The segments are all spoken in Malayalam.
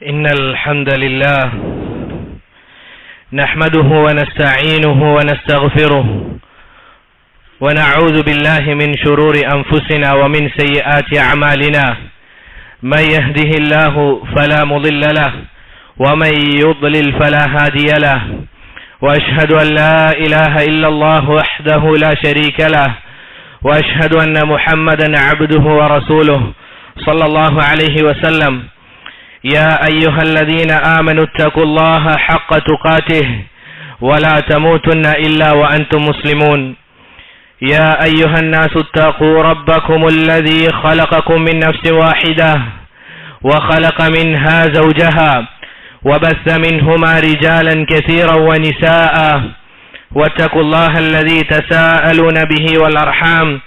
إن الحمد لله نحمده ونستعينه ونستغفره ونعوذ بالله من شرور أنفسنا ومن سيئات أعمالنا من يهده الله فلا مضل له ومن يضلل فلا هادي له وأشهد أن لا إله إلا الله وحده لا شريك له وأشهد أن محمدا عبده ورسوله صلى الله عليه وسلم يا أيها الذين آمنوا اتقوا الله حق تقاته ولا تموتن إلا وأنتم مسلمون يا أيها الناس اتقوا ربكم الذي خلقكم من نفس واحدة وخلق منها زوجها وبث منهما رجالا كثيرا ونساء واتقوا الله الذي تساءلون به والأرحام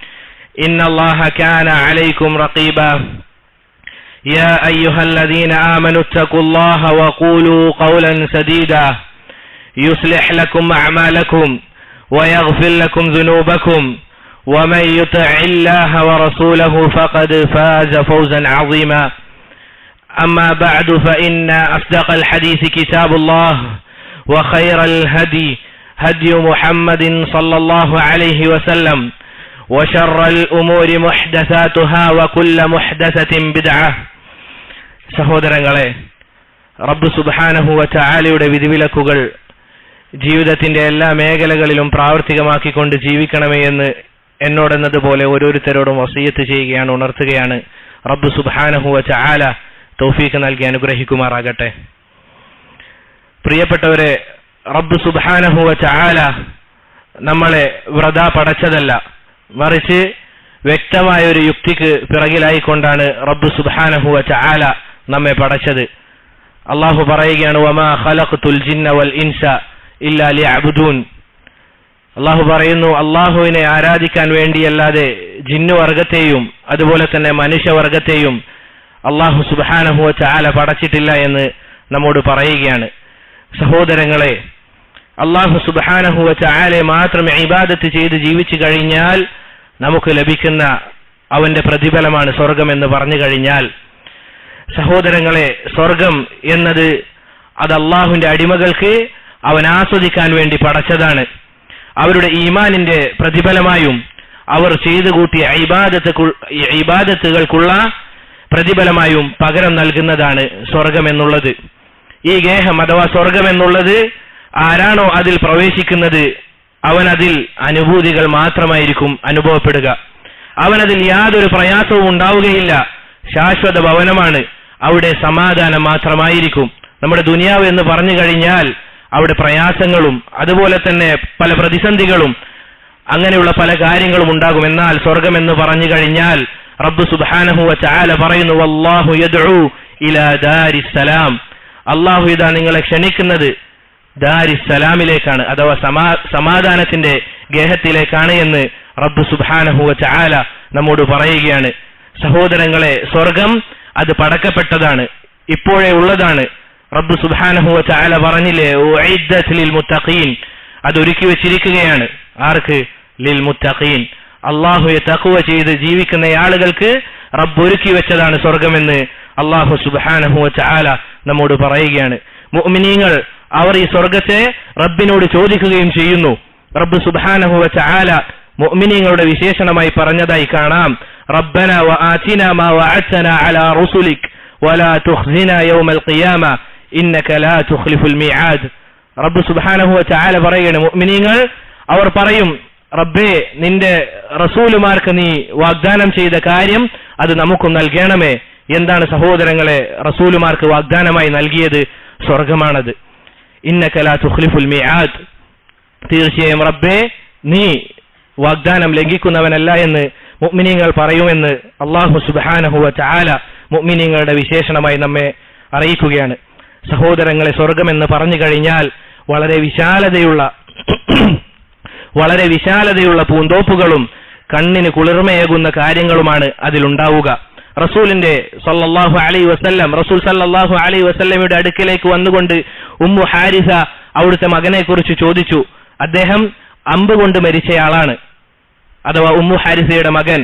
إن الله كان عليكم رقيبا يا أيها الذين آمنوا اتقوا الله وقولوا قولا سديدا يصلح لكم أعمالكم ويغفر لكم ذنوبكم ومن يطع الله ورسوله فقد فاز فوزا عظيما أما بعد فإن أصدق الحديث كتاب الله وخير الهدي هدي محمد صلى الله عليه وسلم وشر الأمور محدثاتها وكل محدثة بدعة. സഹോദരങ്ങളെ, റബ്ബ് സുബ്ഹാനഹു വ തആലയുടെ വിധിവിലക്കുകൾ ജീവിതത്തിന്റെ എല്ലാ മേഖലകളിലും പ്രാവർത്തികമാക്കിക്കൊണ്ട് ജീവിക്കണമേ എന്ന് എന്നോടെന്നതുപോലെ ഓരോരുത്തരോടും വസിയത്ത് ചെയ്യുകയാണ്, ഉണർത്തുകയാണ്. റബ്ബ് സുബ്ഹാനഹു വ തആല തൗഫീഖ് നൽകി അനുഗ്രഹിക്കുമാറാകട്ടെ. പ്രിയപ്പെട്ടവരെ, റബ്ബ് സുബ്ഹാനഹു വ തആല നമ്മളെ വൃഥാ പടച്ചതല്ല, മറിച്ച് വ്യക്തമായ ഒരു യുക്തിക്ക് പിറകിലായിക്കൊണ്ടാണ് റബ്ബ് സുബ്ഹാനഹു വ തആല നമ്മെ പടച്ചത്. അല്ലാഹു പറയുകയാണ്, വമാ ഖലഖ്തുൽ ജിന്ന വൽ ഇൻസ ഇല്ലാ ലിയഅ്ബുദൂൻ. അല്ലാഹു പറയുന്നു, അല്ലാഹുവിനെ ആരാധിക്കാൻ വേണ്ടിയല്ലാതെ ജിന്നുവർഗത്തെയും അതുപോലെ തന്നെ മനുഷ്യവർഗത്തെയും അല്ലാഹു സുബ്ഹാനഹു വ തആല പടച്ചിട്ടില്ല എന്ന് നമ്മോട് പറയുകയാണ്. സഹോദരങ്ങളെ, അല്ലാഹു സുബ്ഹാനഹു വ തആലയെ മാത്രം ഇബാദത്ത് ചെയ്ത് ജീവിച്ചു കഴിഞ്ഞാൽ നമുക്ക് ലഭിക്കുന്ന അവന്റെ പ്രതിഫലമാണ് സ്വർഗം എന്ന് പറഞ്ഞു കഴിഞ്ഞാൽ, സഹോദരങ്ങളെ, സ്വർഗം എന്നത് അത് അള്ളാഹുവിന്റെ അടിമകൾക്ക് അവൻ ആസ്വദിക്കാൻ വേണ്ടി പടച്ചതാണ്. അവരുടെ ഈമാനിന്റെ പ്രതിഫലമായും അവർ ചെയ്തു കൂട്ടിയ ഇബാദത്തുകൾക്കുള്ള പ്രതിഫലമായും പകരം നൽകുന്നതാണ് സ്വർഗം എന്നുള്ളത്. ഈ ഗേഹം അഥവാ സ്വർഗം എന്നുള്ളത് ആരാണോ അതിൽ പ്രവേശിക്കുന്നത് അവനതിൽ അനുഭൂതികൾ മാത്രമായിരിക്കും അനുഭവപ്പെടുക. അവനതിൽ യാതൊരു പ്രയാസവും ഉണ്ടാവുകയില്ല. ശാശ്വത ഭവനമാണ്, അവിടെ സമാധാനം മാത്രമായിരിക്കും. നമ്മുടെ ദുനിയാവ് എന്ന് പറഞ്ഞു കഴിഞ്ഞാൽ അവിടെ പ്രയാസങ്ങളും അതുപോലെ തന്നെ പല പ്രതിസന്ധികളും അങ്ങനെയുള്ള പല കാര്യങ്ങളും ഉണ്ടാകും. എന്നാൽ സ്വർഗം എന്ന് പറഞ്ഞു കഴിഞ്ഞാൽ റബ്ബ് സുബ്ഹാനഹു വ തആല പറയുന്നു, വല്ലാഹു യദ്ഉ ഇലാ ദാരിസ്സലാം. അല്ലാഹു ഇതാ നിങ്ങളെ ക്ഷണിക്കുന്നത് ദാരിസ്സലാമിലേക്കാണ്, അഥവാ സമാധാനത്തിന്റെ ഗേഹത്തിലേക്കാണ് എന്ന് റബ്ബ് സുബ്ഹാനഹു വ തആല നമ്മോട് പറയുകയാണ്. സഹോദരങ്ങളെ, സ്വർഗം അത് പടക്കപ്പെട്ടതാണ്, ഇപ്പോഴേ ഉള്ളതാണ്. റബ്ബ് സുബ്ഹാനഹു വ തആല പറഞ്ഞില്ലേ, ഉഇദ്ദത് ലിൽ മുത്തഖീൻ, അത് ഒരുക്കി വെച്ചിരിക്കുകയാണ്. ആർക്ക്? ലിൽ മുത്തഖീൻ, അല്ലാഹുവെ തഖ്വ ചെയ്ത് ജീവിക്കുന്ന ആളുകൾക്ക് റബ്ബ് ഒരുക്കി വെച്ചതാണ് സ്വർഗമെന്ന് അല്ലാഹു സുബ്ഹാനഹു വ തആല നമ്മോട് പറയുകയാണ്. മുഅ്മിനീങ്ങൾ അവർ ഈ സ്വർഗത്തെ റബ്ബിനോട് ചോദിക്കുകയും ചെയ്യുന്നു. റബ്ബ് സുബ്ഹാനഹു വ തആല മുഅ്മിനീങ്ങളുടെ വിശേഷണമായി പറഞ്ഞതായി കാണാം, റബ്ബന വ ആതിന മാ വഅദ്തനാ അലാ റുസുലിക് വലാ തുഖ്സിനാ യൗമൽ ഖിയാമ ഇന്നക ലാ തുഖ്ലിഫുൽ മിആദ്. റബ്ബ് സുബ്ഹാനഹു വ തആല പറയുന്നു, മുഅ്മിനീങ്ങൾ അവർ പറയും, റബ്ബേ, നിന്റെ റസൂലുമാർക്ക് നീ വാഗ്ദാനം ചെയ്ത കാര്യം അത് നമുക്ക് നൽകണമേ. എന്താണ് സഹോദരങ്ങളെ റസൂലുമാർക്ക് വാഗ്ദാനമായി നൽകിയത്? സ്വർഗമാണത്. ഇന്നക ലാ തുഖ്ലിഫുൽ മിആദ്, തീർച്ചയായും റബ്ബേ നീ വാഗ്ദാനം ലംഘിക്കുന്നവനല്ല എന്ന് മുഅ്മിനീങ്ങൾ പറയുമെന്ന് അല്ലാഹു സുബ്ഹാനഹു വ തആല മുഅ്മിനീങ്ങളുടെ വിശേഷണമായി നമ്മെ അറിയിക്കുകയാണ്. സഹോദരങ്ങളെ, സ്വർഗം എന്ന് പറഞ്ഞു കഴിഞ്ഞാൽ വളരെ വിശാലതയുള്ള പൂന്തോപ്പുകളും കണ്ണിന് കുളിർമയേകുന്ന കാര്യങ്ങളുമാണ് അതിലുണ്ടാവുക. റസൂലിന്റെ സല്ലല്ലാഹു അലൈഹി വസല്ലം റസൂൽ സല്ലല്ലാഹു അലൈഹി വസല്ലമയുടെ അടുക്കലേക്ക് വന്നുകൊണ്ട് ഉമ്മു ഹാരിസ അവിടുത്തെ മകനെ കുറിച്ച് ചോദിച്ചു. അദ്ദേഹം അമ്പ് കൊണ്ട് മരിച്ചയാളാണ്, അഥവാ ഉമ്മു ഹാരിസയുടെ മകൻ.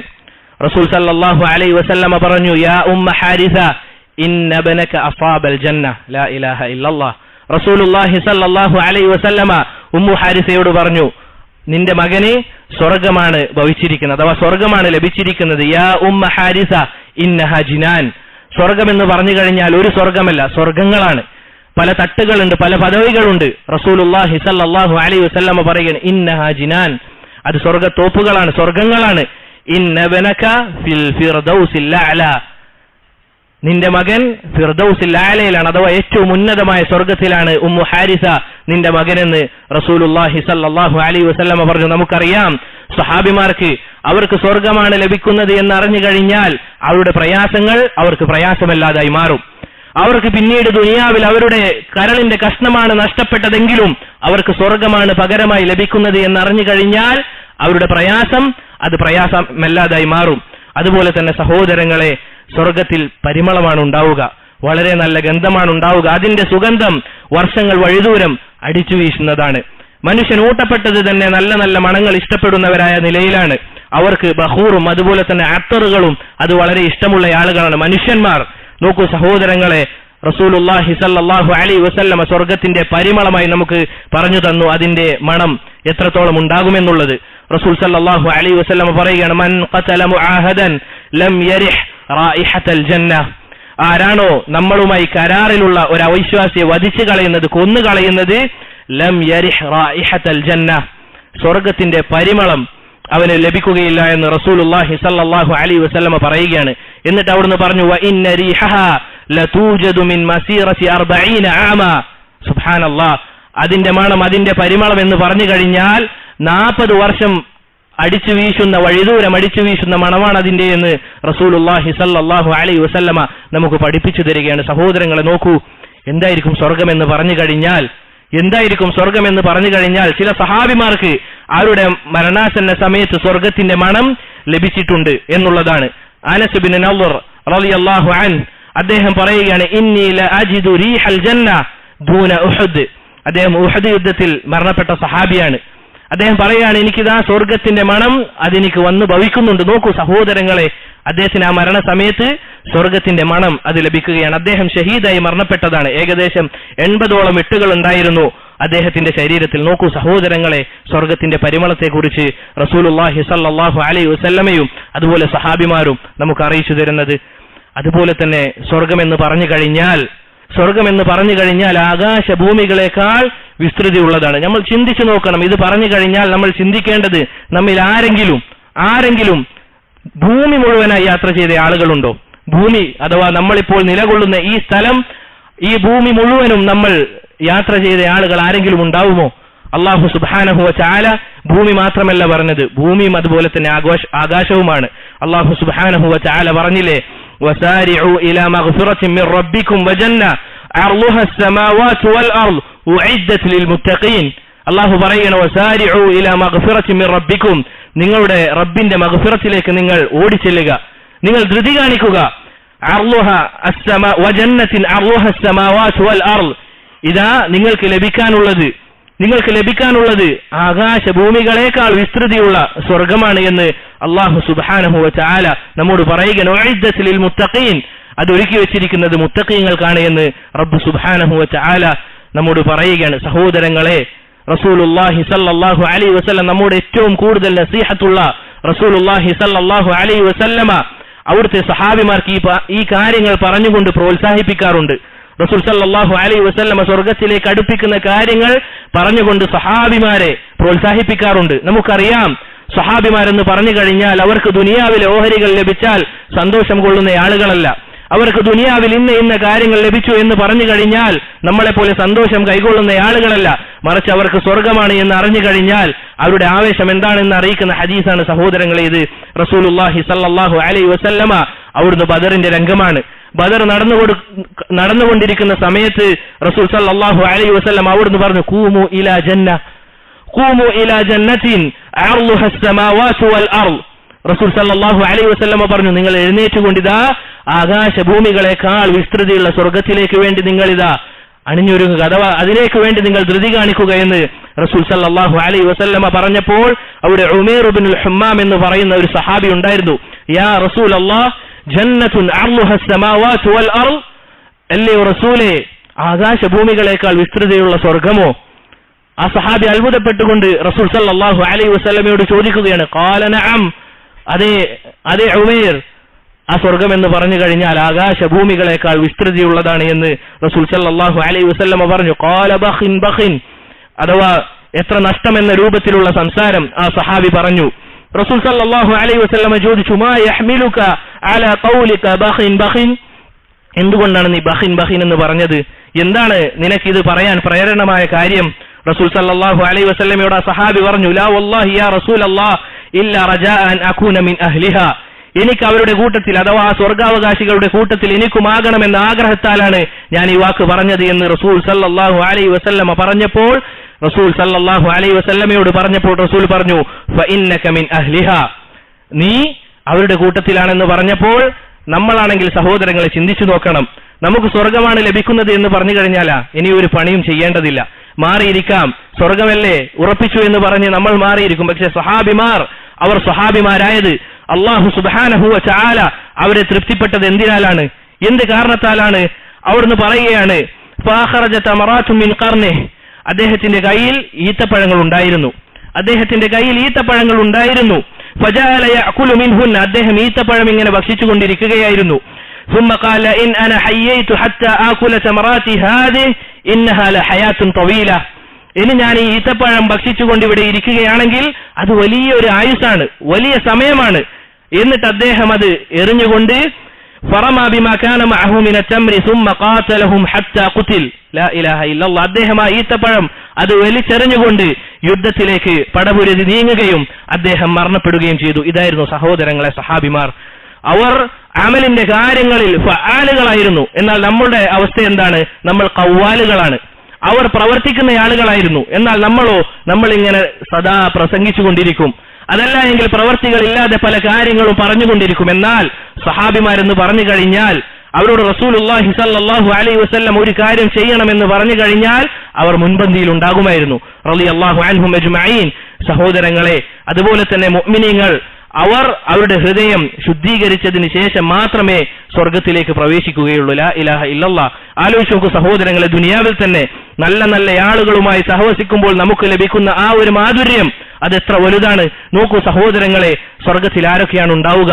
റസൂൽ സല്ലല്ലാഹു അലൈഹി വസല്ലമ പറഞ്ഞു, യാ ഉമ്മ ഹാരിസ ഇന്ന ബനക അസാബൽ ജന്ന ലാ ഇലാഹ ഇല്ലല്ലാഹ്. റസൂലുള്ളാഹി സ്വല്ലല്ലാഹു അലൈഹി വസല്ലമ ഉമ്മു ഹാരിസയോട് പറഞ്ഞു, നിന്റെ മകനെ സ്വർഗമാണ് ഭവിച്ചിരിക്കുന്നത്, അഥവാ സ്വർഗമാണ് ലഭിച്ചിരിക്കുന്നത്. യാ ഉമ്മ ഹാരിസ ഇന്നഹ ജിനാൻ. സ്വർഗമെന്ന് പറഞ്ഞു കഴിഞ്ഞാൽ ഒരു സ്വർഗമല്ല, സ്വർഗങ്ങളാണ്. പല തട്ടുകളുണ്ട്, പല പദവികളുണ്ട്. റസൂലുള്ളാഹി സ്വല്ലല്ലാഹു അലൈഹി വസല്ലമ പറയുന്നു, ഇന്നഹ ജിനാൻ, അത് സ്വർഗത്തോപ്പുകളാണ്, സ്വർഗങ്ങളാണ്. ഇന്ന ബനക ഫിൽ ഫിർദൗസിൽ അഅല, നിന്റെ മകൻ ഫിർദൗസിൽ അഅലയിലാണ്, അഥവാ ഏറ്റവും ഉന്നതമായ സ്വർഗത്തിലാണ് ഉമ്മു ഹാരിസ നിന്റെ മകനെന്ന് റസൂലുള്ളാഹി സ്വല്ലല്ലാഹു അലൈഹി വസല്ലമ പറഞ്ഞു. നമുക്കറിയാം സ്വഹാബിമാർക്ക് അവർക്ക് സ്വർഗമാണ് ലഭിക്കുന്നത് എന്ന് അറിഞ്ഞു കഴിഞ്ഞാൽ അവരുടെ പ്രയാസങ്ങൾ അവർക്ക് പ്രയാസമല്ലാതായി മാറും. അവർക്ക് പിന്നീട് ദുനിയാവിൽ അവരുടെ കരളിന്റെ കഷ്ണമാണ് നഷ്ടപ്പെട്ടതെങ്കിലും അവർക്ക് സ്വർഗമാണ് പകരമായി ലഭിക്കുന്നത് എന്ന് അറിഞ്ഞു കഴിഞ്ഞാൽ അവരുടെ പ്രയാസം അത് പ്രയാസമല്ലാതായി മാറും. അതുപോലെ തന്നെ സഹോദരങ്ങളെ, സ്വർഗത്തിൽ പരിമളമാണ് ഉണ്ടാവുക, വളരെ നല്ല ഗന്ധമാണ് ഉണ്ടാവുക. അതിന്റെ സുഗന്ധം വർഷങ്ങൾ വഴിദൂരം അടിച്ചു വീശുന്നതാണ്. മനുഷ്യൻ ഊട്ടപ്പെട്ടത് തന്നെ നല്ല നല്ല മണങ്ങൾ ഇഷ്ടപ്പെടുന്നവരായ നിലയിലാണ്. അവർക്ക് ബഹൂറും അതുപോലെ തന്നെ അത്തറുകളും അത് വളരെ ഇഷ്ടമുള്ള ആളുകളാണ് മനുഷ്യന്മാർ. നോക്കൂ സഹോദരങ്ങളെ, റസൂലുള്ളാഹി സ്വല്ലല്ലാഹു അലൈഹി വസല്ലമ സ്വർഗത്തിന്റെ പരിമളമായി നമുക്ക് പറഞ്ഞു തന്നു അതിന്റെ മണം എത്രത്തോളം ഉണ്ടാകുമെന്നുള്ളത്. റസൂൽ സ്വല്ലല്ലാഹു അലൈഹി വസല്ലമ പറയുകയാണ്, മൻ ഖതല മുആഹദൻ ലം യരിഹ് റായിഹത്തൽ ജന്ന. ആരാണോ നമ്മളുമായി കരാറിലുള്ള ഒരു അവിശ്വാസിയെ വധിച്ചു കളയുന്നത്, കൊന്നു കളയുന്നത്, ലം യരിഹ് റായിഹത്തൽ ജന്ന, സ്വർഗത്തിന്റെ പരിമളം അവന് ലഭിക്കുകയില്ല എന്ന് റസൂലുള്ളാഹി സ്വല്ലല്ലാഹു അലൈഹി വസല്ലമ പറയുകയാണ്. എന്നിട്ട് അവിടുന്ന് പറഞ്ഞു, വ ഇന്ന റീഹഹാ ലതൂജദു മിൻ മസീറതി 40 ആമ. സുബ്ഹാനല്ലാഹ്, അതിന്റെ മണം, അതിന്റെ പരിമളം എന്ന് പറഞ്ഞു കഴിഞ്ഞാൽ 40 വർഷം അടിച്ചു വീശുന്ന, വഴിദൂരം അടിച്ചു വീശുന്ന മണമാണ് അതിന്റെ എന്ന് റസൂലുള്ളാഹി സ്വല്ലല്ലാഹു അലൈഹി വസല്ലമ നമുക്ക് പഠിപ്പിച്ചു തരികയാണ്. സഹോദരങ്ങളെ നോക്കൂ, എന്തായിരിക്കും സ്വർഗം എന്ന് പറഞ്ഞു കഴിഞ്ഞാൽ, എന്തായിരിക്കും സ്വർഗം എന്ന് പറഞ്ഞു കഴിഞ്ഞാൽ ചില സഹാബിമാർക്ക് അവരുടെ മരണാസന്ന സമയത്ത് സ്വർഗത്തിന്റെ മണം ലഭിച്ചിട്ടുണ്ട് എന്നുള്ളതാണ്. അനസ് ബിൻ നളർ റളിയല്ലാഹു അൻഹു അദ്ദേഹം പറയുകയാണ്, ഇന്നി ലഅജിദു റീഹൽ ജന്ന ദൂന ഉഹദ്. അദ്ദേഹം ഉഹദ് യുദ്ധത്തിൽ മരണപ്പെട്ട സഹാബിയാണ്. അദ്ദേഹം പറയുകയാണ്, എനിക്കിതാ സ്വർഗത്തിന്റെ മണം അതെനിക്ക് വന്ന് ഭവിക്കുന്നുണ്ട്. നോക്കൂ സഹോദരങ്ങളെ, അദ്ദേഹത്തിന് ആ മരണ സമയത്ത് സ്വർഗത്തിന്റെ മണം അത് ലഭിക്കുകയാണ്. അദ്ദേഹം ഷഹീദായി മരണപ്പെട്ടതാണ്. ഏകദേശം 80ഓളം വെട്ടുകൾ ഉണ്ടായിരുന്നു അദ്ദേഹത്തിന്റെ ശരീരത്തിൽ. നോക്കൂ സഹോദരങ്ങളെ, സ്വർഗത്തിന്റെ പരിമളത്തെ കുറിച്ച് റസൂലുള്ളാഹി സ്വല്ലല്ലാഹു അലൈഹി വസല്ലമയും അതുപോലെ സഹാബിമാരും നമുക്ക് അറിയിച്ചു തരുന്നത്. അതുപോലെ തന്നെ സ്വർഗമെന്ന് പറഞ്ഞു കഴിഞ്ഞാൽ ആകാശഭൂമികളെക്കാൾ വിസ്തൃതി ഉള്ളതാണ്. നമ്മൾ ചിന്തിച്ചു നോക്കണം. ഇത് പറഞ്ഞു കഴിഞ്ഞാൽ നമ്മൾ ചിന്തിക്കേണ്ടത്, നമ്മിൽ ആരെങ്കിലും ഭൂമി മുഴുവനായി യാത്ര ചെയ്ത ആളുകളുണ്ടോ? ഭൂമി അഥവാ നമ്മളിപ്പോൾ നിലകൊള്ളുന്ന ഈ സ്ഥലം, ഈ ഭൂമി മുഴുവനും നമ്മൾ യാത്ര ചെയ്ത ആളുകൾ ആരെങ്കിലും ഉണ്ടാവുമോ? അല്ലാഹു സുബ്ഹാനഹു വ തആല ഭൂമി മാത്രമല്ല പറഞ്ഞത്, ഭൂമിയും അതുപോലെ തന്നെ ആകാശവുമാണ്. അല്ലാഹു സുബ്ഹാനഹു വ തആല പറഞ്ഞില്ലേ, വസാരിഉ ഇലാ മഗ്ഫിറത്തിൻ മിർ റബ്ബിക്കും വജന്ന അർളുഹ അസ്സമാവാതു വൽ അർള് ഉഇദ്ദത് ലിൽ മുത്തഖീൻ. അല്ലാഹു പറയുന്നു, വസാരിഉ ഇലാ മഗ്ഫിറത്തിൻ മിർ റബ്ബിക്കും, നിങ്ങളുടെ റബ്ബിന്റെ മഗ്ഫിറത്തിലേക്ക് നിങ്ങൾ ഓടിച്ചെല്ലുക, നിങ്ങൾ ധൃതി കാണിക്കുക. അർളുഹ അസ്സമാ വജന്നത്തിൻ അർളുഹ അസ്സമാവാതു വൽ അർള്, ഇതാ നിങ്ങൾക്ക് ലഭിക്കാനുള്ളത് ആകാശഭൂമികളെക്കാൾ വിസ്തൃതിയുള്ള സ്വർഗമാണ് എന്ന് അല്ലാഹു സുബ്ഹാനഹു വ തആല നമ്മോട് പറയുകയാണ്. ഉഇദ്ദത് ലിൽ മുത്തഖീൻ, അത് ഒരുക്കി വെച്ചിരിക്കുന്നത് മുത്തഖീങ്ങൾക്കാണ് എന്ന് റബ്ബ് സുബ്ഹാനഹു വ തആല നമ്മോട് പറയുകയാണ്. സഹോദരങ്ങളെ, റസൂലുള്ളാഹി സ്വല്ലല്ലാഹു അലൈഹി വസല്ലം നമ്മോട് ഏറ്റവും കൂടുതൽ നസീഹത്തുള്ള റസൂലുള്ളാഹി സ്വല്ലല്ലാഹു അലൈഹി വസല്ലമ അവിടുത്തെ സഹാബിമാർക്ക് ഈ കാര്യങ്ങൾ പറഞ്ഞുകൊണ്ട് പ്രോത്സാഹിപ്പിക്കാറുണ്ട്. റസൂൽ സല്ലല്ലാഹു അലൈഹി വസല്ലമ സ്വർഗത്തിലേക്ക് അടുപ്പിക്കുന്ന കാര്യങ്ങൾ പറഞ്ഞുകൊണ്ട് സഹാബിമാരെ പ്രോത്സാഹിപ്പിക്കാറുണ്ട്. നമുക്കറിയാം, സഹാബിമാരെന്ന് പറഞ്ഞു കഴിഞ്ഞാൽ അവർക്ക് ദുനിയാവിലെ ഓഹരികൾ ലഭിച്ചാൽ സന്തോഷം കൊള്ളുന്ന ആളുകളല്ല. അവർക്ക് ദുനിയാവിൽ ഇന്ന കാര്യങ്ങൾ ലഭിച്ചു എന്ന് പറഞ്ഞു കഴിഞ്ഞാൽ നമ്മളെപ്പോലെ സന്തോഷം കൈകൊള്ളുന്ന ആളുകളല്ല. മറിച്ച് അവർക്ക് സ്വർഗമാണ് എന്ന് അറിഞ്ഞു കഴിഞ്ഞാൽ അവരുടെ ആവേശം എന്താണെന്ന് അറിയിക്കുന്ന ഹദീസാണ് സഹോദരങ്ങളെ ഇത്. റസൂലുള്ളാഹി സ്വല്ലല്ലാഹു അലൈഹി വസല്ലമ അവിടുന്ന് ബദറിന്റെ രംഗമാണ്. ബദർ നടന്നുകൊണ്ടിരിക്കുന്ന സമയത്ത് റസൂൽ സല്ലല്ലാഹു അലൈഹി വസല്ലം അവിടുന്ന് പറഞ്ഞു, ഖൂമു ഇലാ ജന്നത്തിൻ അർളുഹ അസ്സമാവാതു വൽ അർള്. റസൂൽ സല്ലല്ലാഹു അലൈഹി വസല്ലം പറഞ്ഞു, നിങ്ങൾ എഴുന്നേറ്റുകൊണ്ടിതാ ആകാശഭൂമികളെക്കാൾ വിസ്തൃതിയുള്ള സ്വർഗത്തിലേക്ക് വേണ്ടി നിങ്ങളിതാ അണിഞ്ഞൊരുങ്ങുക, അഥവാ അതിലേക്ക് വേണ്ടി നിങ്ങൾ ധൃതി കാണിക്കുക എന്ന് റസൂൽ സല്ലല്ലാഹു അലൈഹി വസല്ലമ പറഞ്ഞപ്പോൾ അവിടെ ഉമൈർ ഇബ്നുൽ ഹമ്മാം എന്ന് പറയുന്ന ഒരു സഹാബി ഉണ്ടായിരുന്നു. യാ റസൂലല്ലാഹ്, ജന്നത്തുൻ അർളുഹ അസ്സമാവാതു വൽ അർള്, അല്ലയോ റസൂലേ ആകാശഭൂമികളെക്കാൾ വിസ്തൃതിയുള്ള സ്വർഗമോ? ആ സഹാബി അത്ഭുതപ്പെട്ടുകൊണ്ട് റസൂൽ സല്ലല്ലാഹു അലൈഹി വസല്ലമയോട് ചോദിക്കുകയാണ്. ഖാല നഅം, അതെ ഉമൈർ, ആ സ്വർഗം എന്ന് പറഞ്ഞു കഴിഞ്ഞാൽ ആകാശഭൂമികളെക്കാൾ വിസ്തൃതിയുള്ളതാണ് എന്ന് റസൂൽ സല്ലല്ലാഹു അലൈഹി വസല്ലമ പറഞ്ഞു. ഖാല ബഖിൻ ബഖിൻ, അഥവാ എത്ര നഷ്ടമെന്ന രൂപത്തിലുള്ള സംസാരം ആ സഹാബി പറഞ്ഞു. റസൂൽ സല്ലല്ലാഹു അലൈഹി വസല്ലമ ചോദിച്ചു, മാ യഹ്മിലുക അലാ ഖൗലിക ബഖിൻ ബഖിൻ, എന്തുകൊണ്ടാണ് നീ ബഖിൻ ബഖിൻ എന്ന് പറഞ്ഞത്? എന്താണ് നിനക്കിത് പറയാൻ പ്രേരണമായ കാര്യം? റസൂൽ സല്ലല്ലാഹു അലൈഹി വസല്ലമയോട് ആ സഹാബി പറഞ്ഞു, ലാ വല്ലാഹി യാ റസൂലല്ലാഹ് ഇല്ലാ റജാഅ അൻ അകൂന മിൻ അഹ്ലിഹാ, എനിക്ക് അവരുടെ കൂട്ടത്തിൽ അഥവാ സ്വർഗാവകാശികളുടെ കൂട്ടത്തിൽ എനിക്കുമാകണമെന്ന ആഗ്രഹത്താലാണ് ഞാൻ ഈ വാക്ക് പറഞ്ഞത് എന്ന് റസൂൽ സല്ലല്ലാഹു അലൈഹി വസല്ലമ പറഞ്ഞപ്പോൾ റസൂൽ പറഞ്ഞു, ഫഇന്നക മിൻ അഹ്ലിഹാ, നീ അവരുടെ കൂട്ടത്തിലാണെന്ന് പറഞ്ഞപ്പോൾ നമ്മളാണെങ്കിൽ സഹോദരങ്ങളെ ചിന്തിച്ചു നോക്കണം. നമുക്ക് സ്വർഗമാണ് ലഭിക്കുന്നത് എന്ന് പറഞ്ഞു കഴിഞ്ഞാലാ ഇനി ഒരു പണിയും ചെയ്യേണ്ടതില്ല, മാറിയിരിക്കാം, സ്വർഗമല്ലേ ഉറപ്പിച്ചു എന്ന് പറഞ്ഞ് നമ്മൾ മാറിയിരിക്കും. പക്ഷെ സഹാബിമാർ, അവർ സ്വഹാബിമാരായത് അല്ലാഹു സുബ്ഹാനഹു വ തആല അവരെ തൃപ്തിപ്പെട്ടത് എന്തിനാലാണ്, എന്ത് കാരണത്താലാണ്? അവിടുന്ന് പറയുകയാണ്, ഫാഖറജ തമറാത്തുൻ മിൻ ഖർനിഹി, അദ്ദേഹത്തിന്റെ കയ്യിൽ ഈത്തപ്പഴങ്ങൾ ഉണ്ടായിരുന്നു. ഫജഅല യഅകുലു മിൻഹുന്ന, അദ്ദേഹം ഈത്തപ്പഴം ഇങ്ങനെ ഭക്ഷിച്ചുകൊണ്ടിരിക്കുകയായിരുന്നു. ثم قال إن أنا حييت حتى آكل ثمراتي هذه إنها لحياة طويلة, ഇനി ഞാൻ ഈ ഈത്തപ്പഴം ഭക്ഷിച്ചുകൊണ്ട് ഇവിടെ ഇരിക്കുകയാണെങ്കിൽ അത് വലിയൊരു ആയുസ്സാണ്, വലിയ സമയമാണ്. എന്നിട്ട് അദ്ദേഹം അത് എറിഞ്ഞുകൊണ്ട് ഫറമാ ബിമാ കാന മഅഹു മിന തംരി ثم قاتلهم حتى قتل لا إله إلا الله, അദ്ദേഹം ആ ഈത്തപ്പഴം അത് വലിച്ചെറിഞ്ഞുകൊണ്ട് യുദ്ധത്തിലേക്ക് പടപുരതി നീങ്ങുകയും അദ്ദേഹം മരണപ്പെടുകയും ചെയ്തു. ഇതായിരുന്നു സഹോദരങ്ങളെ സഹാബിമാർ. അവർ അമലിന്റെ കാര്യങ്ങളിൽ ഫആലുകളായിരുന്നു. എന്നാൽ നമ്മുടെ അവസ്ഥ എന്താണ്? നമ്മൾ ഖവ്വാലുകളാണ്. അവർ പ്രവർത്തിക്കുന്ന ആളുകളായിരുന്നു. എന്നാൽ നമ്മളിങ്ങനെ സദാ പ്രസംഗിച്ചുകൊണ്ടിരിക്കും. അതല്ല എങ്കിൽ പ്രവർത്തികളില്ലാതെ പല കാര്യങ്ങളും പറഞ്ഞുകൊണ്ടിരിക്കും. എന്നാൽ സഹാബിമാരെന്ന് പറഞ്ഞു കഴിഞ്ഞാൽ അവരോട് റസൂലുള്ളാഹി സ്വല്ലല്ലാഹു അലൈഹി വസല്ലം ഒരു കാര്യം ചെയ്യണമെന്ന് പറഞ്ഞു കഴിഞ്ഞാൽ അവർ മുൻപന്തിയിൽ ഉണ്ടാകുമായിരുന്നു റളിയല്ലാഹു അൻഹും അജ്മഈൻ. സഹോദരങ്ങളെ, അതുപോലെ തന്നെ മുഅ്മിനീങ്ങൾ അവർ അവരുടെ ഹൃദയം ശുദ്ധീകരിച്ചതിന് ശേഷം മാത്രമേ സ്വർഗത്തിലേക്ക് പ്രവേശിക്കുകയുള്ളൂ. ലാ ഇലാഹ ഇല്ലല്ലാഹ്. ആലോചിച്ച് നോക്കൂ സഹോദരങ്ങളെ, ദുനിയാവിൽ തന്നെ നല്ല നല്ല ആളുകളുമായി സഹവസിക്കുമ്പോൾ നമുക്ക് ലഭിക്കുന്ന ആ ഒരു മാധുര്യം അതെത്ര വലുതാണ്. നോക്കൂ സഹോദരങ്ങളെ, സ്വർഗത്തിൽ ആരൊക്കെയാണ് ഉണ്ടാവുക?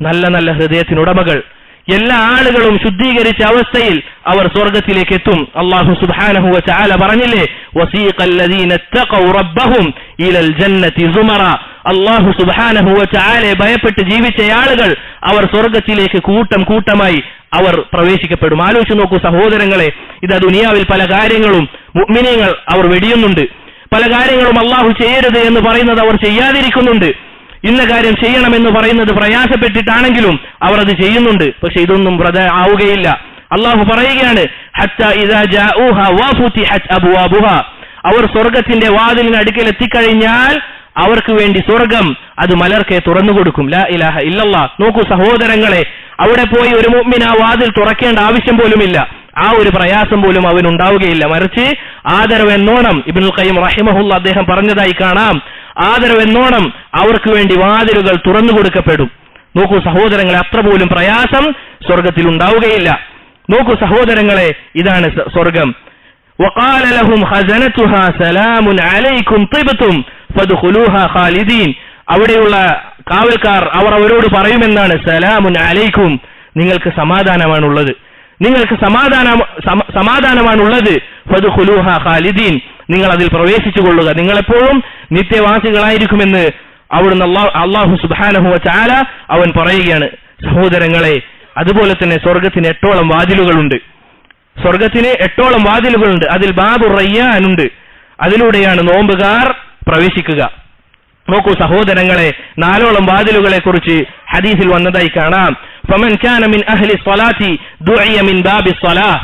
നല്ല നല്ല ഹൃദയത്തിനുടമകൾ. എല്ലാ ആളുകളും ശുദ്ധീകരിച്ച അവസ്ഥയിൽ അവർ സ്വർഗത്തിലേക്ക് എത്തും. അല്ലാഹു സുബ്ഹാനഹു വ തആല പറഞ്ഞില്ലേ, വസീഖല്ലദീന തഖൗ റബ്ബഹും ഇലൽ ജന്നതി സുമറ, അല്ലാഹു സുബ്ഹാനഹു വ തആലയെ ഭയപ്പെട്ട് ജീവിച്ച ആളുകൾ അവർ സ്വർഗത്തിലേക്ക് കൂട്ടം കൂട്ടമായി അവർ പ്രവേശിക്കപ്പെടും. ആലോചിച്ച് നോക്കൂ സഹോദരങ്ങളെ, ഇതാ ദുനിയാവിൽ പല കാര്യങ്ങളും മുഅ്മിനീങ്ങൾ അവർ വെടിയുന്നുണ്ട്. പല കാര്യങ്ങളും അല്ലാഹു ചെയ്യരുത് എന്ന് പറയുന്നത് അവർ ചെയ്യാതിരിക്കുന്നുണ്ട്. ഇന്ന കാര്യം ചെയ്യണമെന്ന് പറയുന്നത് പ്രയാസപ്പെട്ടിട്ടാണെങ്കിലും അവർ അത് ചെയ്യുന്നുണ്ട്. പക്ഷെ ഇതൊന്നും ആവുകയില്ല. അല്ലാഹു പറയുകയാണ്, ഹത്താ ഇദാ ജാഊഹാ വഫുതിഹത് അബ്വാബുഹാ, അവർ സ്വർഗത്തിന്റെ വാതിലിന് അടുക്കൽ എത്തിക്കഴിഞ്ഞാൽ അവർക്ക് വേണ്ടി സ്വർഗം അത് മലർക്കെ തുറന്നു കൊടുക്കും. ലാ ഇലാഹ ഇല്ലല്ലാഹ്. നോക്കൂ സഹോദരങ്ങളെ, അവിടെ പോയി ഒരു മുഅ്മിൻ ആ വാതിൽ തുറക്കേണ്ട ആവശ്യം പോലുമില്ല, ആ ഒരു പ്രയാസം പോലും അവനുണ്ടാവുകയില്ല. മറിച്ച് ആദരവെന്നോണം ഇബ്നുൽ ഖയ്യിം റഹിമഹുല്ല അദ്ദേഹം പറഞ്ഞതായി കാണാം, ആദരവെന്നോണം അവർക്ക് വേണ്ടി വാതിലുകൾ തുറന്നു കൊടുക്കപ്പെടും. നോക്കൂ സഹോദരങ്ങളെ, അത്ര പോലും പ്രയാസം സ്വർഗത്തിൽ ഉണ്ടാവുകയില്ല. നോക്കൂ സഹോദരങ്ങളെ, ഇതാണ് സ്വർഗം. وقال لهم خزنتها سلام عليكم طبتم فادخلوها خالدين, അവിടെയുള്ള കാവൽക്കാർ അവർ അവരോട് പറയുമെന്നാണ്, സലാമുൻ അലൈക്കും, നിങ്ങൾക്ക് സമാധാനമാണുള്ളത്, നിങ്ങൾക്ക് സമാധാനമാണുള്ളത്. ഫദ്ഖുലൂഹാ ഖാലിദീൻ, നിങ്ങൾ അതിൽ പ്രവേശിച്ചു കൊള്ളുക, നിങ്ങളെപ്പോഴും നിത്യവാസികളായിരിക്കുമെന്ന് അവിടുന്ന് അല്ലാഹു സുബ്ഹാനഹു വ തആല അവൻ പറയുകയാണ്. സഹോദരങ്ങളെ, അതുപോലെ തന്നെ സ്വർഗത്തിന് 8ഓളം വാതിലുകളുണ്ട്. സ്വർഗത്തിന് 8ഓളം വാതിലുകളുണ്ട്. അതിൽ ബാബു റയ്യാനുണ്ട്. അതിലൂടെയാണ് നോമ്പുകാർ പ്രവേശിക്കുക. നോക്കൂ സഹോദരങ്ങളെ, 4ഓളം വാതിലുകളെ കുറിച്ച് ഹദീസിൽ വന്നതായി കാണാം. ഫമൻ കാന മിൻ അഹ്ലി സ്വലാത്തി ദുഇയ മിൻ ബാബി സ്വലാഹ്,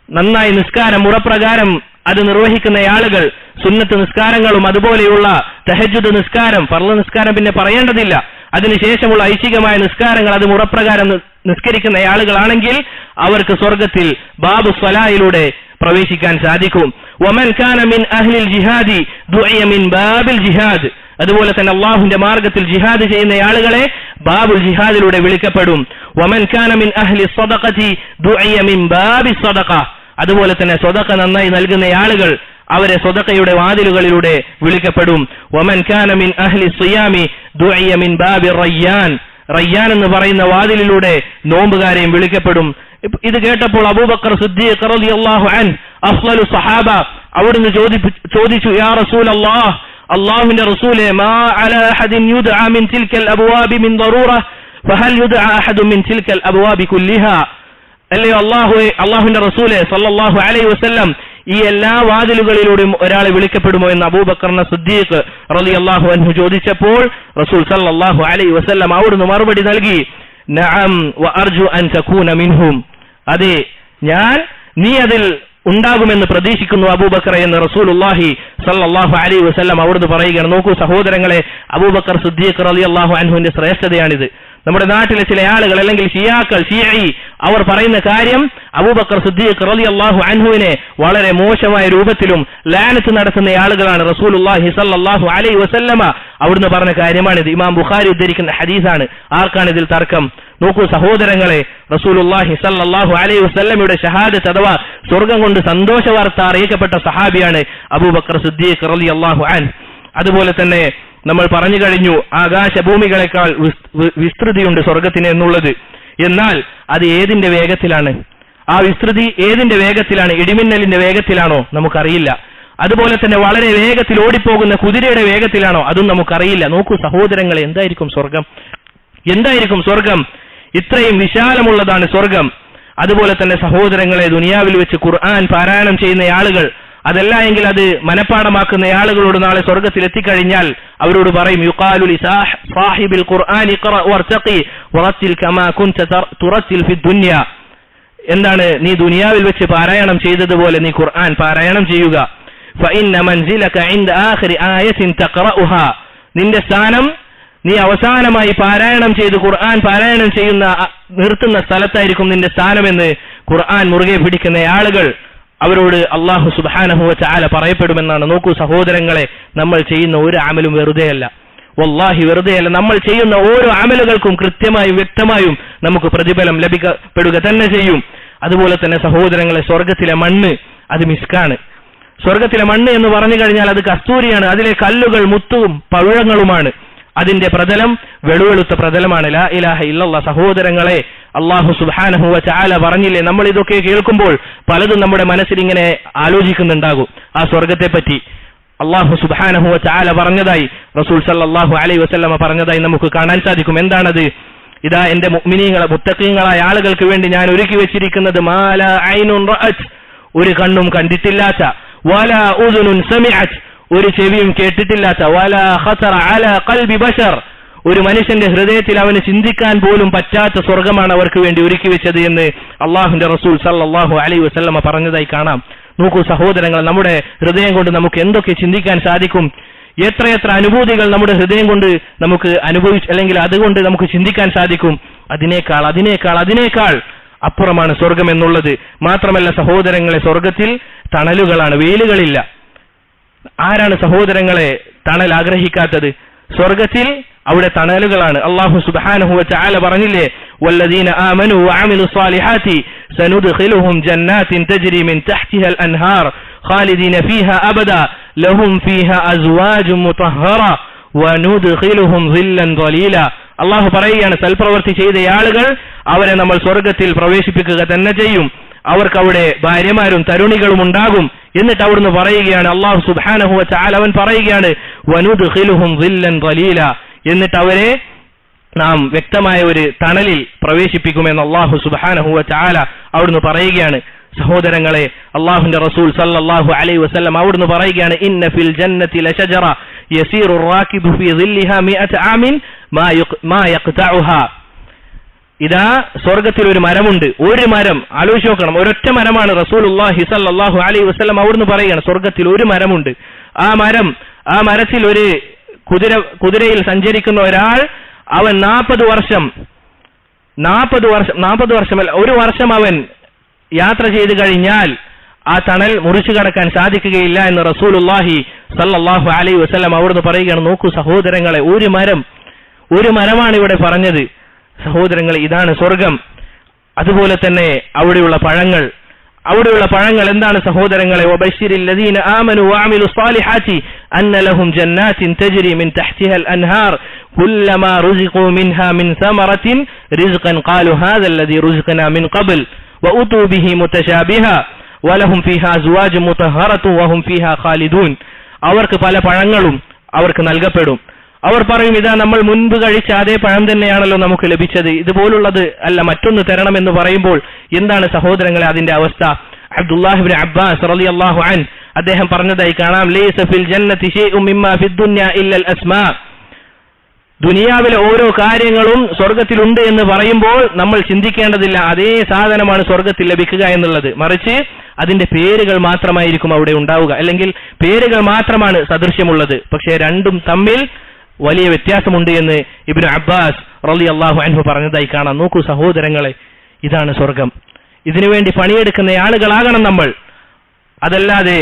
നന്നായി നിസ്കാരം മുറപ്രകാരം അത് നിർവഹിക്കുന്ന ആളുകൾ, സുന്നത്ത് നിസ്കാരങ്ങളും അതുപോലെയുള്ള തഹജ്ജുദ് നിസ്കാരം, ഫർള് നിസ്കാരം പിന്നെ പറയേണ്ടതില്ല, അതിനുശേഷമുള്ള ഐച്ഛികമായ നിസ്കാരങ്ങൾ അത് മുറപ്രകാരം നിസ്കരിക്കുന്ന ആളുകളാണെങ്കിൽ അവർക്ക് സ്വർഗത്തിൽ ബാബു സ്വലായിലൂടെ പ്രവേശിക്കാൻ സാധിക്കും. വമൻ കാന മിൻ അഹ്ലിൽ ജിഹാദി ദുഇയ മിൻ ബാബിൽ ജിഹാദ്, അതുപോലെ തന്നെ അള്ളാഹുവിന്റെ മാർഗത്തിൽ ജിഹാദ് ചെയ്യുന്ന ആളുകളെ ബാബുൽ ജിഹാദിലൂടെ വിളിക്കപ്പെടും. വമൻ കാന മിൻ അഹ്ലി സ്വദഖതി ദുഇയ മിൻ ബാബി സ്വദഖ. അതുപോലെ തന്നെ സ്വദഖ നന്നായി നൽകുന്ന ആളുകൾ അവരെ സ്വദഖയുടെ വാതിലുകളിലൂടെ വിളിക്കപ്പെടും. വമൻ കാന മിൻ അഹ്ലി സിയാമി ദുഇയ മിൻ ബാബി റയ്യാൻ. റയ്യാൻ എന്ന് പറയുന്ന വാതിലിലൂടെ നോമ്പുകാരെയും വിളിക്കപ്പെടും. ഇത് കേട്ടപ്പോൾ അബൂബക്കർ സിദ്ദീഖ് റളിയല്ലാഹു അൻഹു അഫ്ളലു സഹാബ അവിടുന്ന് ചോദിച്ചു, യാ റസൂലല്ലാഹ്, അല്ലാഹുവിന്റെ റസൂലേ, മാ അലാ അഹദിൻ യുദ്അ മിൻ തിൽകൽ അബ്വാബി മിൻ ദറൂറ ഫഹൽ യുദ്അ അഹദു മിൻ തിൽകൽ അബ്വാബി കുല്ലിഹാ. അല്ലയോ അല്ലാഹുവിന്റെ റസൂലേ സല്ലല്ലാഹു അലൈഹി വസല്ലം, ഈ എല്ലാ വാതിലുകളിലൂടെയും ഒരാളെ വിളിക്കപ്പെടുമോ എന്ന് അബൂബക്കർ സിദ്ദീഖ് റളിയല്ലാഹു അൻഹു ചോദിച്ചപ്പോൾ റസൂൽ സല്ലല്ലാഹു അലൈഹി വസല്ലം അവിടുന്ന് മറുപടി നൽകി, നഅം വ അർജു അൻ തകൂന മിൻഹും. അതെ, നീ അതിൽ ഉണ്ടാകുമെന്ന് പ്രതീക്ഷിക്കുന്നു അബൂബക്കർ എന്ന് റസൂലുള്ളാഹി സല്ലല്ലാഹു അലൈഹി വസല്ലം അവിടുന്ന് പറയുകയാണ്. നോക്കൂ സഹോദരങ്ങളെ, അബൂബക്കർ സിദ്ദീഖ് റളിയല്ലാഹു അൻഹുവിന്റെ ശ്രേഷ്ഠതയാണിത്. നമ്മുടെ നാട്ടിലെ ചില ആളുകൾ അല്ലെങ്കിൽ ഷിയാക്കൾ, ഷിഈ, അവർ പറയുന്ന കാര്യം അബൂബക്കർ സിദ്ദീഖ് റളിയല്ലാഹു അൻഹുവിനെ വളരെ മോശമായ രൂപത്തിലും ലാനത്ത് നടത്തുന്ന ആളുകളാണ്. റസൂലുള്ളാഹി സല്ലല്ലാഹു അലൈഹി വസല്ലമ അവിടുന്ന് പറഞ്ഞ കാര്യമാണിത്. ഇമാം ബുഖാരി ഉദ്ധരിക്കുന്ന ഹദീസാണ്. ആർക്കാണ് ഇതിൽ തർക്കം? നോക്കൂ സഹോദരങ്ങളെ, റസൂലുള്ളാഹി സല്ലല്ലാഹു അലൈഹി വസല്ലമയുടെ ഷഹാദത്ത് അഥവാ സ്വർഗ്ഗം കൊണ്ട് സന്തോഷ വാർത്ത അറിയിക്കപ്പെട്ട സഹാബിയാണ് അബൂബക്കർ സിദ്ദീഖ് റളിയല്ലാഹു അൻഹു. അതുപോലെ തന്നെ നമ്മൾ പറഞ്ഞു കഴിഞ്ഞു, ആകാശഭൂമികളെക്കാൾ വിസ്തൃതിയുണ്ട് സ്വർഗത്തിന് എന്നുള്ളത്. എന്നാൽ അത് ഏതിന്റെ വേഗത്തിലാണ്? ആ വിസ്തൃതി ഏതിന്റെ വേഗത്തിലാണ്? ഇടിമിന്നലിന്റെ വേഗത്തിലാണോ? നമുക്കറിയില്ല. അതുപോലെ തന്നെ വളരെ വേഗത്തിൽ ഓടിപ്പോകുന്ന കുതിരയുടെ വേഗത്തിലാണോ? അതും നമുക്കറിയില്ല. നോക്കൂ സഹോദരങ്ങളെ, എന്തായിരിക്കും സ്വർഗം? ഇത്രയും വിശാലമുള്ളതാണ് സ്വർഗം. അതുപോലെ തന്നെ സഹോദരങ്ങളെ, ദുനിയാവിൽ വെച്ച് ഖുർആൻ പാരായണം ചെയ്യുന്ന ആളുകൾ, അതല്ല എങ്കിൽ അത് മനഃപ്പാഠമാക്കുന്ന ആളുകളോട് നാളെ സ്വർഗത്തിൽ എത്തിക്കഴിഞ്ഞാൽ അവരോട് പറയും, യുഖാലു ലി സാഹിബിൽ ഖുർആൻ ഇഖ്റ വർതഖി വറത്തിൽ കമാ കുൻത തുറത്തിൽ ഫി ദുനിയ. എന്താണ്? നീ ദുനിയാവിൽ വെച്ച് പാരായണം ചെയ്തതുപോലെ നീ ഖുർആൻ പാരായണം ചെയ്യുക. ഫഇന്ന മൻസിലക ഇൻദ ആഖിരി ആയത്തിൻ തഖറഉഹാ. നിന്റെ സ്ഥാനം നീ അവസാനമായി പാരായണം ചെയ്ത് ഖുർആൻ പാരായണം നിർത്തുന്ന സ്ഥലത്തായിരിക്കും നിന്റെ സ്ഥാനമെന്ന് ഖുർആൻ മുറുകെ പിടിക്കുന്ന ആളുകൾ അവരോട് അല്ലാഹു സുബ്ഹാനഹു വ തആല പറയപ്പെടുമെന്നാണ്. നോക്കൂ സഹോദരങ്ങളെ, നമ്മൾ ചെയ്യുന്ന ഒരു അമലും വെറുതെയല്ല, വല്ലാഹി വെറുതെയല്ല. നമ്മൾ ചെയ്യുന്ന ഓരോ അമലുകൾക്കും കൃത്യമായും വ്യക്തമായും നമുക്ക് പ്രതിഫലം ലഭിക്കപ്പെടുക തന്നെ ചെയ്യും. അതുപോലെ തന്നെ സഹോദരങ്ങളെ, സ്വർഗത്തിലെ മണ്ണ് അത് മിസ്കാണ്. സ്വർഗത്തിലെ മണ്ണ് എന്ന് പറഞ്ഞു കഴിഞ്ഞാൽ അത് കസ്തൂരിയാണ്. അതിലെ കല്ലുകൾ മുത്തും പവിഴങ്ങളുമാണ്. അതിന്റെ പ്രതലം വെളുവെളുത്ത പ്രതലമാണ്. ലാ ഇലാഹ ഇല്ലല്ലാഹ്. സഹോദരങ്ങളെ, അല്ലാഹു സുബ്ഹാനഹു വ തആല പറഞ്ഞില്ലേ, നമ്മൾ ഇതൊക്കെ കേൾക്കുമ്പോൾ പലതും നമ്മുടെ മനസ്സിൽ ഇങ്ങനെ ആലോചിക്കുന്നുണ്ടാകും ആ സ്വർഗത്തെ പറ്റി. അല്ലാഹു സുബ്ഹാനഹു വ തആല പറഞ്ഞതായി റസൂൽ സല്ലല്ലാഹു അലൈഹി വസല്ലമ പറഞ്ഞതായി നമുക്ക് കാണാൻ സാധിക്കും. എന്താണത്? ഇതാ എന്റെ മുഅ്മിനീങ്ങളെ, മുത്തഖീങ്ങളായ ആളുകൾക്ക് വേണ്ടി ഞാൻ ഒരുക്കി വെച്ചിരിക്കുന്നത് മാ ലാ ഐനുൻ റഅത്, ഒരു കണ്ണും കണ്ടിട്ടില്ലാത്ത, വലാ ഉദുനുൻ സമിഅത്, ഒരു ചെവിയും കേട്ടിട്ടില്ലാത്ത, വലാ ഖതറ അലാ ഖൽബി ബശർ, ഒരു മനുഷ്യന്റെ ഹൃദയത്തിൽ അവന് ചിന്തിക്കാൻ പോലും പറ്റാത്ത സ്വർഗമാണ് അവർക്ക് വേണ്ടി ഒരുക്കി വെച്ചത് എന്ന് അള്ളാഹുവിന്റെ റസൂൽ സല്ലല്ലാഹു അലൈഹി വസല്ലമ പറഞ്ഞതായി കാണാം. നോക്കൂ സഹോദരങ്ങൾ, നമ്മുടെ ഹൃദയം കൊണ്ട് നമുക്ക് എന്തൊക്കെ ചിന്തിക്കാൻ സാധിക്കും, എത്രയെത്ര അനുഭൂതികൾ നമ്മുടെ ഹൃദയം കൊണ്ട് നമുക്ക് അല്ലെങ്കിൽ അതുകൊണ്ട് നമുക്ക് ചിന്തിക്കാൻ സാധിക്കും. അതിനേക്കാൾ അപ്പുറമാണ് സ്വർഗം എന്നുള്ളത്. മാത്രമല്ല സഹോദരങ്ങളെ, സ്വർഗത്തിൽ തണലുകളാണ്, വെയിലുകളില്ല. ആരാണ് സഹോദരങ്ങളെ തണൽ ആഗ്രഹിക്കാത്തത്? സ്വർഗത്തിൽ അവിടെ തണലുകളാണ്. അല്ലാഹു സുബ്ഹാനഹു വ തആല പറഞ്ഞില്ലേ, വല്ലദീന ആമനു വഅമിലു സ്വാലിഹാതി സനുദ്ഖിലുഹും ജന്നാത്തിൻ തജ്രി മിൻ തഹ്തിഹാൽ അൻഹാർ ഖാലിദീന ഫീഹാ അബദാ ലഹും ഫീഹാ അസ്വാജും മുതഹ്ഹറ വനുദ്ഖിലുഹും ളില്ലൻ ളലീല. അല്ലാഹു പറയുകയാണ്, സൽപ്രവൃത്തി ചെയ്ത ആളുകൾ അവരെ നമ്മൾ സ്വർഗത്തിൽ പ്രവേശിപ്പിക്കുക തന്നെ ചെയ്യും. അവർക്ക് അവിടെ ഭാര്യമാരും തരുണികളും ഉണ്ടാകും. എന്നിട്ട് അവിടുന്ന് പറയുകയാണ്, അല്ലാഹു സുബ്ഹാനഹു വ തആല അവൻ പറയുകയാണ്, വനുദ്ഖിലുഹും ളില്ലൻ ളലീല, എന്നിട്ട് അവരെ നാം വ്യക്തമായ ഒരു തണലിൽ പ്രവേശിപ്പിക്കുമെന്ന് അല്ലാഹു സുബ്ഹാനഹു വ തആല അവിടുന്ന് പറയുകയാണ്. സഹോദരങ്ങളെ, അല്ലാഹുവിന്റെ റസൂൽ സല്ലല്ലാഹു അലൈഹി വസല്ലം അവിടുന്ന് പറയുകയാണ്, ഇന്ന ഫിൽ ജന്നതി ലശജറ യസീറു റാകിബു ഫീ ളില്ലിഹാ മിഅത ആമിൻ മാ യഖ്തഉഹാ. ഇതാ സ്വർഗത്തിൽ ഒരു മരമുണ്ട്. ഒരു മരം, ആലോചിച്ച് നോക്കണം, ഒരൊറ്റ മരമാണ്. റസൂലുള്ളാഹി സല്ലല്ലാഹു അലൈഹി വസല്ലം അവിടുന്ന് പറയുകയാണ്, സ്വർഗത്തിൽ ഒരു മരമുണ്ട്. ആ മരത്തിൽ ഒരു കുതിരയിൽ സഞ്ചരിക്കുന്ന ഒരാൾ, അവൻ 40 വർഷം ഒരു വർഷം അവൻ യാത്ര ചെയ്തു കഴിഞ്ഞാൽ ആ തണൽ മുറിച്ചു കടക്കാൻ സാധിക്കുകയില്ല എന്ന് റസൂലുള്ളാഹി സല്ലല്ലാഹു അലൈഹി വസല്ലം അവിടുന്ന് പറയുകയാണ്. നോക്കൂ സഹോദരങ്ങളെ, ഒരു മരമാണ് ഇവിടെ പറഞ്ഞത്. സഹോദരങ്ങളെ, ഇതാണ് സ്വർഗം. അതുപോലെ തന്നെ അവിടെയുള്ള പഴങ്ങൾ എന്താണ് സഹോദരങ്ങളെ? വബശ്ശിരിൽ ലദീന ആമനു വഅമിലുസ് സാലിഹാത്തി അന്ന ലഹും ജന്നാത്തിൻ തജ്രി മിൻ തഹ്തിഹൽ അൻഹാർ കുല്ലമാ റുസിഖൂ മിൻഹാ മിൻ സമറത്തിൻ റിസ്ഖൻ ഖാലു ഹാദൽ ലദീ റുസിഖനാ മിൻ ഖബൽ വഉതു ബിഹി മുതശാബിഹാ വലഹും ഫീഹാ അസ്വാജുൻ മുതഹറത്തുൻ വഹും ഫീഹാ ഖാലിദൂൻ. അവർക്ക് പല പഴങ്ങളും അവർക്ക് നൽകപ്പെടും. അവർ പറയും, ഇതാ നമ്മൾ മുൻപ് കഴിച്ച അതേ പഴം തന്നെയാണല്ലോ നമുക്ക് ലഭിച്ചത്, ഇതുപോലുള്ളത് അല്ല മറ്റൊന്ന് തരണമെന്ന് പറയുമ്പോൾ എന്താണ് സഹോദരങ്ങളെ അതിന്റെ അവസ്ഥ? അബ്ദുല്ലാഹി ഇബ്നു അബ്ബാസ് റളിയല്ലാഹു അൻഹു അദ്ദേഹം പറഞ്ഞതായി കാണാം, ലൈസ ഫിൽ ജന്നതി ശൈഉം മിമ്മാ ഫിദ് ദുനിയ ഇല്ലൽ അസ്മാ. ദുനിയാവിലെ ഓരോ കാര്യങ്ങളും സ്വർഗത്തിലുണ്ട് എന്ന് പറയുമ്പോൾ നമ്മൾ ചിന്തിക്കേണ്ടതില്ല അതേ സാധനമാണ് സ്വർഗത്തിൽ ലഭിക്കുക എന്നുള്ളത്. മറിച്ച് അതിന്റെ പേരുകൾ മാത്രമായിരിക്കും അവിടെ ഉണ്ടാവുക, അല്ലെങ്കിൽ പേരുകൾ മാത്രമാണ് സദൃശ്യമുള്ളത്. പക്ഷേ രണ്ടും തമ്മിൽ വലിയ വ്യത്യാസമുണ്ട് എന്ന് ഇബ്നു അബ്ബാസ് റളിയല്ലാഹു അൻഹു പറഞ്ഞതായി കാണാം. നോക്കൂ സഹോദരങ്ങളെ, ഇതാണ് സ്വർഗം. ഇതിനുവേണ്ടി പണിയെടുക്കുന്ന ആളുകളാകണം നമ്മൾ. അതല്ലാതെ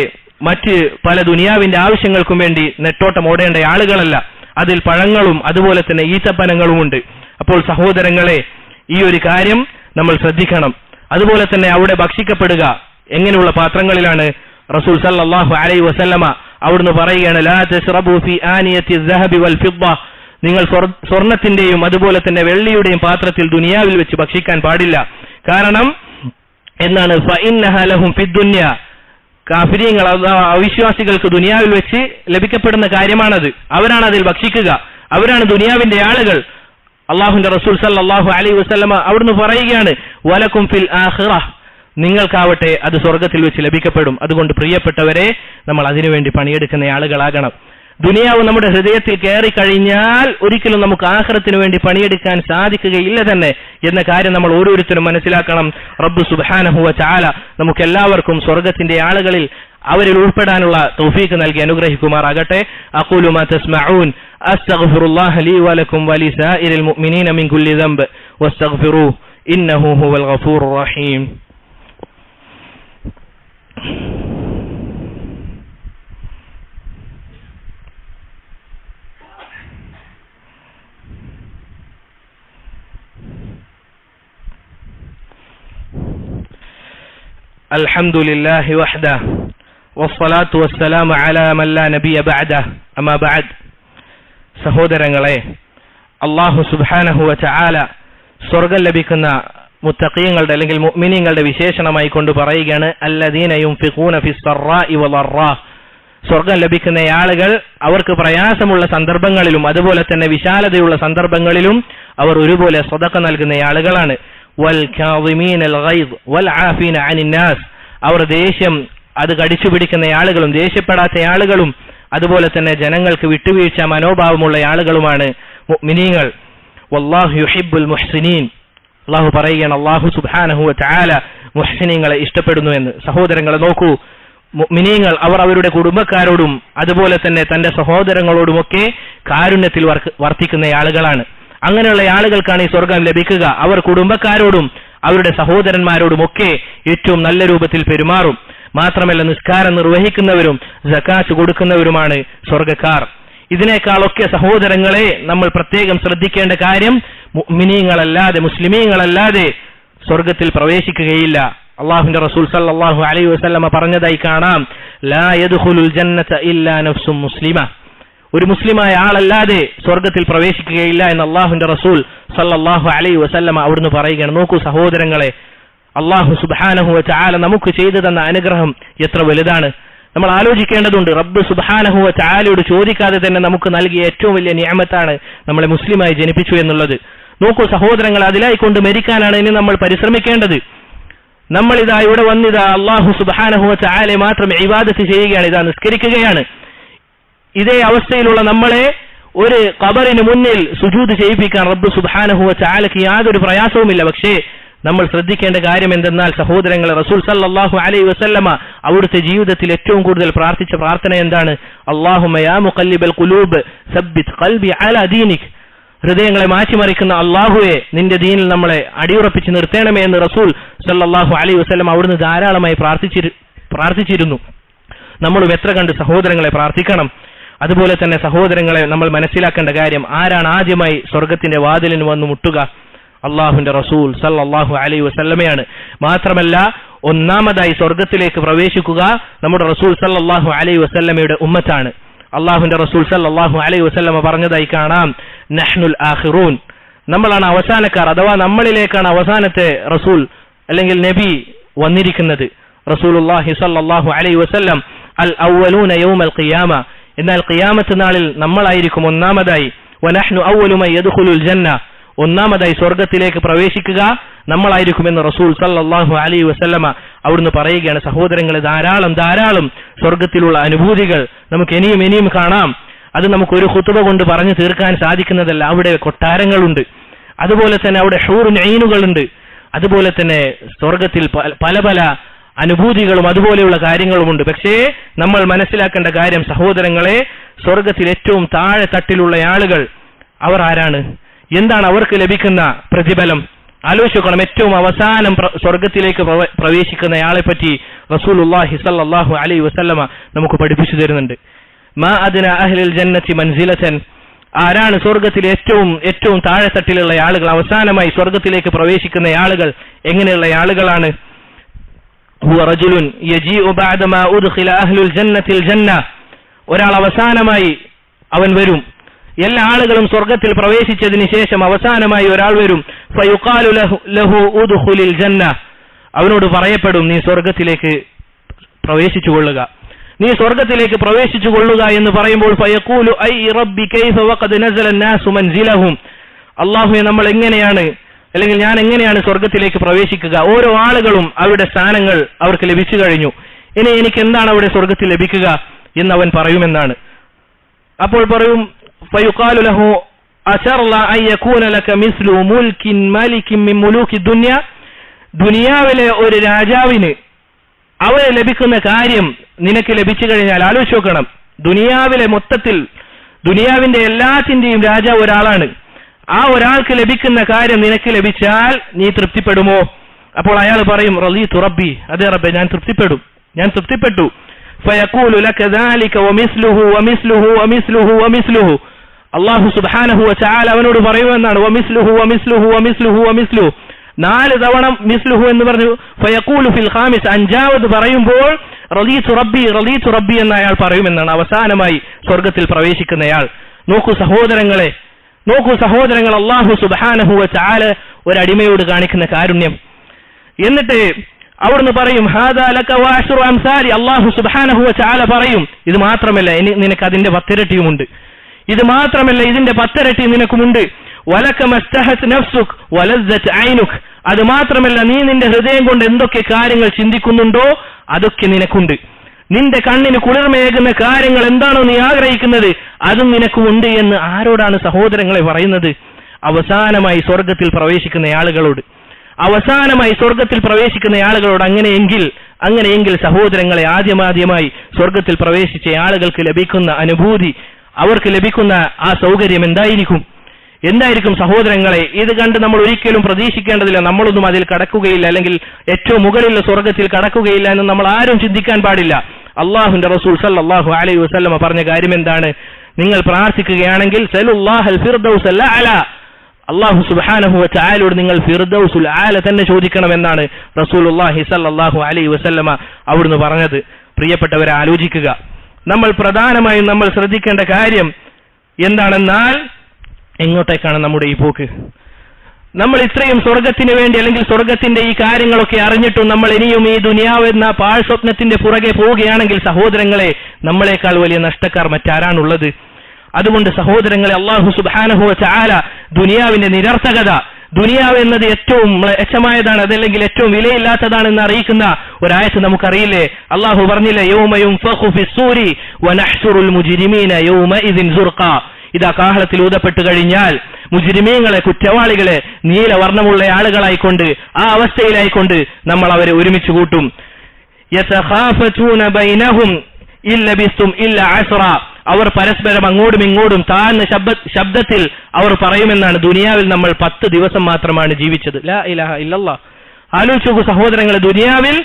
മറ്റ് പല ദുനിയാവിന്റെ ആവശ്യങ്ങൾക്കും വേണ്ടി നെട്ടോട്ടം ഓടേണ്ട ആളുകളല്ല. അതിൽ പഴങ്ങളും അതുപോലെ തന്നെ ഈത്തപ്പനങ്ങളുമുണ്ട്. അപ്പോൾ സഹോദരങ്ങളെ, ഈ ഒരു കാര്യം നമ്മൾ ശ്രദ്ധിക്കണം. അതുപോലെ തന്നെ അവിടെ ഭക്ഷിക്കപ്പെടുക എങ്ങനെയുള്ള പാത്രങ്ങളിലാണ്? റസൂൽ സല്ലല്ലാഹു അലൈഹി വസല്ലമ അവിടുന്ന് പറയുകയാണ്, ലാ തശ്റബു ഫി ആനിയത്തി الذهب والفضة. നിങ്ങൾ സ്വർണത്തിന്റെയും അതുപോലെ തന്നെ വെള്ളിയുടെയും പാത്രത്തിൽ ദുനിയാവിൽ വെച്ച് ഭക്ഷിക്കാൻ പാടില്ല. കാരണം എന്നാണ്, ഫഇന്നഹാ ലഹും ഫിദ് ദുനിയ. കാഫിരീങ്ങൾ, അവിശ്വാസികൾക്ക് ദുനിയാവിൽ വെച്ച് ലഭിക്കപ്പെടുന്ന കാര്യമാണത്. അവരാണ് അതിൽ ഭക്ഷിക്കുക, അവരാണ് ദുനിയാവിന്റെ ആളുകൾ. അല്ലാഹുവിന്റെ റസൂൽ സല്ലല്ലാഹു അലൈഹി വസല്ലമ അവിടുന്ന് പറയുകയാണ്, വലക്കും ഫിൽ ആഖിറ. നിങ്ങൾക്കാവട്ടെ അത് സ്വർഗത്തിൽ വെച്ച് ലഭിക്കപ്പെടും. അതുകൊണ്ട് പ്രിയപ്പെട്ടവരെ, നമ്മൾ അതിനുവേണ്ടി പണിയെടുക്കുന്ന ആളുകളാകണം. ദുനിയാവ് നമ്മുടെ ഹൃദയത്തിൽ കയറി കഴിഞ്ഞാൽ ഒരിക്കലും നമുക്ക് ആഖിറത്തിന് വേണ്ടി പണിയെടുക്കാൻ സാധിക്കുകയില്ല തന്നെ എന്ന കാര്യം നമ്മൾ ഓരോരുത്തരും മനസ്സിലാക്കണം. റബ്ബ് സുബ്ഹാനഹു വ തആല നമുക്ക് എല്ലാവർക്കും സ്വർഗത്തിന്റെ ആളുകളിൽ അവരിൽ ഉൾപ്പെടാനുള്ള തൗഫീഖ് നൽകി അനുഗ്രഹിക്കുമാറാകട്ടെ. അഖൂലു മാ തസ്മഊൻ അസ്തഗ്ഫിറുല്ലാഹ ലീ വലക്കും വലിസാഇരിൽ മുഅ്മിനീന മിൻ കുല്ലി ദംബ് വസ്തഗ്ഫിറൂഹു ഇന്നഹു ഹുവൽ ഗഫൂറുർ റഹീം. الحمد لله وحده والصلاة والسلام على من لا نبي بعده أما بعد. സഹോദരങ്ങളെ, അല്ലാഹു സുബ്ഹാനഹു വ തആല സ്വർഗ്ഗം ലഭിക്കുന്ന മുത്തഖീങ്ങളുടെ അല്ലെങ്കിൽ മുഅ്മിനീങ്ങളുടെ വിശേഷണമായി കൊണ്ട് പറയുകയാണ്, അല്ലദീന യുൻഫിഖൂന ഫിസ് സറാഇ വദർറാ. സ്വർഗ്ഗം ലഭിക്കുന്ന ആളുകൾ അവർക്ക് പ്രയാസമുള്ള സന്ദർഭങ്ങളിലും അതുപോലെ തന്നെ വിശാലതയുള്ള സന്ദർഭങ്ങളിലും അവർ ഒരുപോലെ സദഖ നൽകുന്ന ആളുകളാണ്. വൽ കാദിമീനൽ ഗൈദ് വൽ ആഫീന അനിൻ നാസ്. അവർ ദേഷ്യം അത് കടിച്ചു പിടിക്കുന്ന ആളുകളും ദേഷ്യപ്പെടാത്ത ആളുകളും അതുപോലെ തന്നെ ജനങ്ങൾക്ക് വിട്ടുവീഴ്ച മനോഭാവമുള്ള ആളുകളുമാണ് മുഅ്മിനീങ്ങൾ. വല്ലാഹു യുഹിബ്ബുൽ മുഹ്സിനീൻ. അല്ലാഹു പറയുകയാണ്, അല്ലാഹു സുബ്ഹാനഹു വ തആല മുഹ്സിനീങ്ങളെ ഇഷ്ടപ്പെടുന്നു എന്ന്. സഹോദരങ്ങളെ നോക്കൂ, മുഅ്മിനീങ്ങൾ അവർ അവരുടെ കുടുംബക്കാരോടും അതുപോലെ തന്നെ തന്റെ സഹോദരങ്ങളോടുമൊക്കെ കാരുണ്യത്തിൽ വർത്തിക്കുന്ന ആളുകളാണ്. അങ്ങനെയുള്ള ആളുകൾക്കാണ് ഈ സ്വർഗം ലഭിക്കുക. അവർ കുടുംബക്കാരോടും അവരുടെ സഹോദരന്മാരോടുമൊക്കെ ഏറ്റവും നല്ല രൂപത്തിൽ പെരുമാറും. മാത്രമല്ല, നിസ്കാരം നിർവഹിക്കുന്നവരും സകാത്ത് കൊടുക്കുന്നവരുമാണ് സ്വർഗക്കാർ. ഇതിനേക്കാളൊക്കെ സഹോദരങ്ങളെ നമ്മൾ പ്രത്യേകം ശ്രദ്ധിക്കേണ്ട കാര്യം, മുഅ്മിനീങ്ങളല്ലാതെ മുസ്ലിമീങ്ങളല്ലാതെ സ്വർഗത്തിൽ പ്രവേശിക്കുകയില്ല. അല്ലാഹുവിന്റെ റസൂൽ സല്ലല്ലാഹു അലൈഹി വസല്ലമ പറഞ്ഞതായി കാണാം, ലാ യദ്ഖുലുൽ ജന്നത ഇല്ലാ നഫ്സും മുസ്ലിമ. ഒരു മുസ്ലിമായ ആളല്ലാതെ സ്വർഗത്തിൽ പ്രവേശിക്കുകയില്ല എന്ന് അല്ലാഹുവിന്റെ റസൂൽ സല്ലല്ലാഹു അലൈഹി വസല്ലമ അവിടുന്ന് പറയുകയാണ്. നോക്കൂ സഹോദരങ്ങളെ, അല്ലാഹു സുബ്ഹാനഹു വ തആല നമുക്ക് ചെയ്തു തന്ന അനുഗ്രഹം എത്ര വലുതാണ്. നമ്മൾ ആലോചിക്കേണ്ടതുണ്ട്. റബ്ബ് സുബ്ഹാനഹു വ തആലയോട് ചോദിക്കാതെ തന്നെ നമുക്ക് നൽകിയ ഏറ്റവും വലിയ നിഅമത്താണ് നമ്മളെ മുസ്ലിമായി ജനിപ്പിച്ചു എന്നുള്ളത്. നോക്കൂ സഹോദരങ്ങൾ, അതിലായി കൊണ്ട് മരിക്കാനാണ് ഇനി നമ്മൾ പരിശ്രമിക്കേണ്ടത്. നമ്മൾ ഇതാ ഇവിടെ വന്നിതാ അല്ലാഹു സുബ്ഹാനഹു വ തആലയെ മാത്രം ഇബാദത്ത് ചെയ്യുകയാണ്, ഇതാ നിസ്കരിക്കുകയാണ്. ഇതേ അവസ്ഥയിലുള്ള നമ്മളെ ഒരു ഖബറിന് മുന്നിൽ സുജൂദ് ചെയ്യിപ്പിക്കാൻ റബ്ബ് സുബ്ഹാനഹു വ തആലയ്ക്ക് യാതൊരു പ്രയാസവുമില്ല. പക്ഷേ നമ്മൾ ശ്രദ്ധിക്കേണ്ട കാര്യം എന്തെന്നാൽ സഹോദരങ്ങളെ, റസൂൽ സല്ലല്ലാഹു അലൈഹി വസല്ലമ അവിടുത്തെ ജീവിതത്തിൽ ഏറ്റവും കൂടുതൽ പ്രാർത്ഥിച്ച പ്രാർത്ഥന എന്താണ്? അല്ലാഹുമ്മ യാ മുഖല്ലിബൽ ഖുലൂബ് സബ്ബിത് ഖൽബി അലാ ദീനിക്. ഹൃദയങ്ങളെ മാറ്റിമറിക്കുന്ന അല്ലാഹുവേ, നിന്റെ ദീനിൽ നമ്മളെ അടിയുറപ്പിച്ച് നിർത്തണമേ എന്ന് റസൂൽ സല്ലല്ലാഹു അലൈഹി വസല്ലം അവിടുന്ന് ധാരാളമായി പ്രാർത്ഥിച്ചിരുന്നു. നമ്മളും എത്ര കണ്ട് സഹോദരങ്ങളെ പ്രാർത്ഥിക്കണം. അതുപോലെ തന്നെ സഹോദരങ്ങളെ നമ്മൾ മനസ്സിലാക്കേണ്ട കാര്യം, ആരാണ് ആദ്യമായി സ്വർഗത്തിന്റെ വാതിലിന് വന്ന് മുട്ടുക? അള്ളാഹുവിന്റെ റസൂൽ സല്ലല്ലാഹു അലൈഹി വസല്ലമയാണ്. മാത്രമല്ല ഒന്നാമതായി സ്വർഗത്തിലേക്ക് പ്രവേശിക്കുക നമ്മുടെ റസൂൽ സല്ലല്ലാഹു അലൈഹി വസല്ലമയുടെ ഉമ്മത്താണ്. അള്ളാഹുവിന്റെ റസൂൽ സല്ലല്ലാഹു അലൈഹി വസല്ലമ പറഞ്ഞതായി കാണാം, നഹ്നുൽ ആഖിറൂൻ, നമ്മളാണ് അവസാനക്കാർ, അഥവാ നമ്മളിലേക്കാണ് അവസാനത്തെ റസൂൽ അല്ലെങ്കിൽ നബി വന്നിരിക്കുന്നത്. റസൂലുള്ളാഹി സല്ലല്ലാഹു അലൈഹി വസല്ലം അൽ അവ്വലൂന യൗമൽ ഖിയാമ, എന്നാൽ ഖിയാമത്ത് നാളിൽ നമ്മളായിരിക്കും ഒന്നാമതായി. വനഹ്നു അവ്വലു മൻ യദ്ഖുലുൽ ജന്ന, ഒന്നാമതായി സ്വർഗത്തിലേക്ക് പ്രവേശിക്കുക നമ്മളായിരിക്കുമെന്ന് റസൂൽ സല്ലല്ലാഹു അലൈഹി വസല്ലമ അവിടുന്ന് പറയുകയാണ്. സഹോദരങ്ങളെ, ധാരാളം ധാരാളം സ്വർഗത്തിലുള്ള അനുഭൂതികൾ നമുക്ക് ഇനിയും കാണാം. അത് നമുക്കൊരു ഖുതുബ കൊണ്ട് പറഞ്ഞു തീർക്കാൻ സാധിക്കുന്നതല്ല. അവിടെ കൊട്ടാരങ്ങളുണ്ട്, അതുപോലെ തന്നെ അവിടെ ഹൂറുൻ ഐനുകളുണ്ട്, അതുപോലെ തന്നെ സ്വർഗത്തിൽ പല പല അനുഭൂതികളും അതുപോലെയുള്ള കാര്യങ്ങളുമുണ്ട്. പക്ഷേ നമ്മൾ മനസ്സിലാക്കേണ്ട കാര്യം സഹോദരങ്ങളെ, സ്വർഗത്തിൽ ഏറ്റവും താഴെ തട്ടിലുള്ള ആളുകൾ അവർ ആരാണ്? എന്താണ് അവർക്ക് ലഭിക്കുന്ന പ്രതിഫലം? ആലോചിക്കണം. ഏറ്റവും അവസാനം സ്വർഗത്തിലേക്ക് പ്രവേശിക്കുന്നയാളെ പറ്റി റസൂലുള്ളാഹി സല്ലല്ലാഹു അലൈഹി വസല്ലമ നമുക്ക് പഠിപ്പിച്ചു തരുന്നുണ്ട്. മാ അദ്ന അഹ്ലിൽ ജന്നത്തി മൻസിലതൻ, ആരാണ് സ്വർഗത്തിലെ ഏറ്റവും താഴെത്തട്ടിലുള്ള ആളുകൾ? അവസാനമായി സ്വർഗത്തിലേക്ക് പ്രവേശിക്കുന്ന ആളുകൾ എങ്ങനെയുള്ള ആളുകളാണ്? ഹുവ റജുലുൻ യജീഉ ബഅദ മാ ഉദ്ഖില അഹ്ലുൽ ജന്നത്തിൽ ജന്ന, ഒരാൾ അവസാനമായി അവൻ വരും. എല്ലാ ആളുകളും സ്വർഗത്തിൽ പ്രവേശിച്ചതിന് ശേഷം അവസാനമായി ഒരാൾ വരും. ഫയുഖാലു ലഹു ഉദ്ഖുലിൽ ജന്ന, അവനോട് പറയപ്പെടും, നീ സ്വർഗത്തിലേക്ക് പ്രവേശിച്ചു കൊള്ളുക, നീ സ്വർഗത്തിലേക്ക് പ്രവേശിച്ചു കൊള്ളുക എന്ന് പറയുമ്പോൾ ഫയഖൂലു ഐ റബ്ബി കൈഫ വഖദ് നസല الناس منزلهم, അല്ലാഹുവേ നമ്മൾ എങ്ങനെയാണ് അല്ലെങ്കിൽ ഞാൻ എങ്ങനെയാണ് സ്വർഗത്തിലേക്ക് പ്രവേശിക്കുക? ഓരോ ആളുകളും അവരുടെ സ്ഥാനങ്ങൾ അവർക്ക് ലഭിച്ചു കഴിഞ്ഞു, ഇനി എനിക്ക് എന്താണ് അവിടെ സ്വർഗത്തിൽ ലഭിക്കുക എന്നവൻ പറയുമെന്നാണ്. അപ്പോൾ പറയും ഫയുഖാലു ലഹു അശറല അൻ യകൂന ലക മിസ്ലു മുൽകിൻ മലികിൻ മിൻ മുലൂകി ദുനിയ, ദുനിയാവിലെ ഒരു രാജാവിന് അവന് ലഭിക്കുന്ന കാര്യം നിനക്ക് ലഭിച്ചു കഴിഞ്ഞാൽ ആലോചിച്ച് നോക്കണം. ദുനിയാവിലെ മൊത്തത്തിൽ ദുനിയാവിന്റെ എല്ലാത്തിന്റെയും രാജാവ് ഒരാളാണ്. ആ ഒരാൾക്ക് ലഭിക്കുന്ന കാര്യം നിനക്ക് ലഭിച്ചാൽ നീ തൃപ്തിപ്പെടുമോ? അപ്പോൾ അയാൾ പറയും റളീതു റബ്ബി, അതെ റബ്ബേ ഞാൻ തൃപ്തിപ്പെട്ടു. ഫയഖൂലു ലക ദാലിക വമിസ്ലുഹു വമിസ്ലുഹു വമിസ്ലുഹു വമിസ്ലുഹു, അല്ലാഹു സുബ്ഹാനഹു വ തആല അവനോട് പറയുമെന്നാണ് വമിസ്ലുഹു വമിസ്ലുഹു വമിസ്ലുഹു വമിസ്ലുഹു, 4 തവണ മിസ്ലുഹു എന്ന് പറഞ്ഞു. ഫയഖൂലു ഫിൽ ഖാമിസ്, 5ാമത് പറയുമ്പോൾ റളീതു റബ്ബി എന്ന് അയാൾ പറയുമെന്നാണ്. അവസാനമായി സ്വർഗത്തിൽ പ്രവേശിക്കുന്നയാൾ. നോക്കൂ സഹോദരങ്ങൾ, അല്ലാഹു സുബ്ഹാനഹു വ തആല ഒരു അടിമയോട് കാണിക്കുന്ന കാരുണ്യം. എന്നിട്ട് അവിടുന്ന് പറയും ഹാദാ ലക വഅശ്റു അംസാലി, അല്ലാഹു സുബ്ഹാനഹു വ തആല പറയും ഇത് മാത്രമല്ല നിനക്ക് അതിന്റെ 10 ഇരട്ടിയുമുണ്ട്, ഇത് മാത്രമല്ല ഇതിന്റെ 10 ഇരട്ടി നിനക്കുമുണ്ട്. വലക മസ്തഹത് നഫ്സുക് വലസ്സത് ഐനുക്, അത് മാത്രമല്ല നീ നിന്റെ ഹൃദയം കൊണ്ട് എന്തൊക്കെ കാര്യങ്ങൾ ചിന്തിക്കുന്നുണ്ടോ അതൊക്കെ നിനക്കുണ്ട്. നിന്റെ കണ്ണിന് കുളിർമയേകുന്ന കാര്യങ്ങൾ എന്താണോ നീ ആഗ്രഹിക്കുന്നത് അതും നിനക്കുമുണ്ട് എന്ന് ആരോടാണ് സഹോദരങ്ങളെ പറയുന്നത്? അവസാനമായി സ്വർഗത്തിൽ പ്രവേശിക്കുന്ന ആളുകളോട്. അങ്ങനെയെങ്കിൽ സഹോദരങ്ങളെ, ആദ്യമായി സ്വർഗത്തിൽ പ്രവേശിച്ച ആളുകൾക്ക് ലഭിക്കുന്ന അനുഭൂതി, അവർക്ക് ലഭിക്കുന്ന ആ സൗകര്യം എന്തായിരിക്കും സഹോദരങ്ങളെ? ഇത് കണ്ട് നമ്മൾ ഒരിക്കലും പ്രതീക്ഷിക്കേണ്ടതില്ല നമ്മളൊന്നും അതിൽ കടക്കുകയില്ല, അല്ലെങ്കിൽ ഏറ്റവും മുകളിലുള്ള സ്വർഗത്തിൽ കടക്കുകയില്ല എന്ന് നമ്മൾ ആരും ചിന്തിക്കാൻ പാടില്ല. അല്ലാഹുവിന്റെ റസൂൽ സല്ലല്ലാഹു അലൈഹി വസല്ലമ പറഞ്ഞ കാര്യം എന്താണ്? നിങ്ങൾ പ്രാർത്ഥിക്കുകയാണെങ്കിൽ സലുല്ലാഹൽ ഫിർദൗസൽ അഅല, അല്ലാഹു സുബ്ഹാനഹു വ തആലയോട് നിങ്ങൾ ഫിർദൗസുൽ അഅല തന്നെ ചോദിക്കണമെന്നാണ് റസൂലുള്ളാഹി സല്ലല്ലാഹു അലൈഹി വസല്ലമ അവിടുന്ന് പറഞ്ഞത്. പ്രിയപ്പെട്ടവരെ, ആലോചിക്കുക. പ്രധാനമായും നമ്മൾ ശ്രദ്ധിക്കേണ്ട കാര്യം എന്താണെന്നാൽ എങ്ങോട്ടേക്കാണ് നമ്മുടെ ഈ പോക്ക്? നമ്മൾ ഇത്രയും സ്വർഗത്തിന് വേണ്ടി അല്ലെങ്കിൽ സ്വർഗത്തിന്റെ ഈ കാര്യങ്ങളൊക്കെ അറിഞ്ഞിട്ടും നമ്മൾ ഇനിയും ഈ ദുനിയാവ് എന്ന പാഴ്സ്വപ്നത്തിന്റെ പുറകെ പോവുകയാണെങ്കിൽ സഹോദരങ്ങളെ, നമ്മളെക്കാൾ വലിയ നഷ്ടക്കാർ മറ്റാരാണുള്ളത്? അതുകൊണ്ട് സഹോദരങ്ങളെ, അല്ലാഹു സുബ്ഹാനഹു വ തആല ദുനിയാവിന്റെ നിരർത്ഥകത, ദുനിയാവ് എന്നത് ഏറ്റവും മ്ലേച്ഛമായതാണ്, അതല്ലെങ്കിൽ ഏറ്റവും വിലയില്ലാത്തതാണെന്ന് അറിയിക്കുന്ന ഒരായത്ത് നമുക്കറിയില്ലേ? അല്ലാഹു പറഞ്ഞില്ലേ യൗമ യുൻഫഖു ഫിസ്സൂരി വനഹ്ശുറുൽ മുജ്രിമീന യൗമഇദിൻ സുർഖാ, ഇതാ കാഹളത്തിൽ ഊതപ്പെട്ടു കഴിഞ്ഞാൽ മുജ്രിമീങ്ങളെ, കുറ്റവാളികളെ നീലവർണ്ണമുള്ള ആളുകളായിക്കൊണ്ട്, ആ അവസ്ഥയിലായിക്കൊണ്ട് നമ്മൾ അവരെ ഒരുമിച്ച് കൂട്ടും. യതഖാഫതൂന ബൈനഹും ഇല്ലബിസ്തും ഇല്ല അസ്റ, അവർ പരസ്പരം അങ്ങോട്ടും ഇങ്ങോട്ടും താഴ്ന്ന ശബ്ദത്തിൽ അവർ പറയുമെന്നാണ്, ദുനിയാവിൽ നമ്മൾ 10 ദിവസം മാത്രമാണ് ജീവിച്ചത്. ലാ ഇലാഹ ഇല്ലല്ലാഹ്. ആലോചിച്ചു നോക്കൂ സഹോദരങ്ങളെ, ദുനിയാവിൽ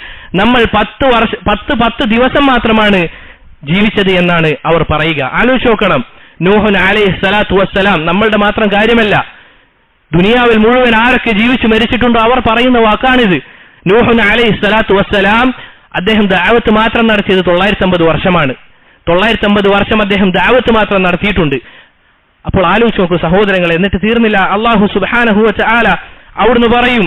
നമ്മൾ 10 ദിവസം മാത്രമാണ് ജീവിച്ചത് എന്നാണ് അവർ പറയുക. ആലോചിച്ച് നോക്കണം. നൂഹ് അലൈഹി സ്വലാത്തു വസ്സലാം നമ്മളുടെ മാത്രം കാര്യമല്ല, ദുനിയാവിൽ മുഴുവൻ ആരൊക്കെ ജീവിച്ചു മരിച്ചിട്ടുണ്ടോ അവർ പറയുന്ന വാക്കാണിത്. നൂഹ് അലൈഹി സ്വലാത്തു വസ്സലാം അദ്ദേഹം ദഅവത്ത് മാത്രം നടത്തിയത് 950 വർഷമാണ്. 950 വർഷം അദ്ദേഹം ദഅവത്ത് മാത്രം നടത്തിയിട്ടുണ്ട്. അപ്പോൾ ആലോചിച്ച് നോക്കൂ സഹോദരങ്ങളെ. എന്നിട്ട് തീർന്നില്ല. അല്ലാഹു സുബ്ഹാനഹു വ തആല അവിടുന്ന് പറയും,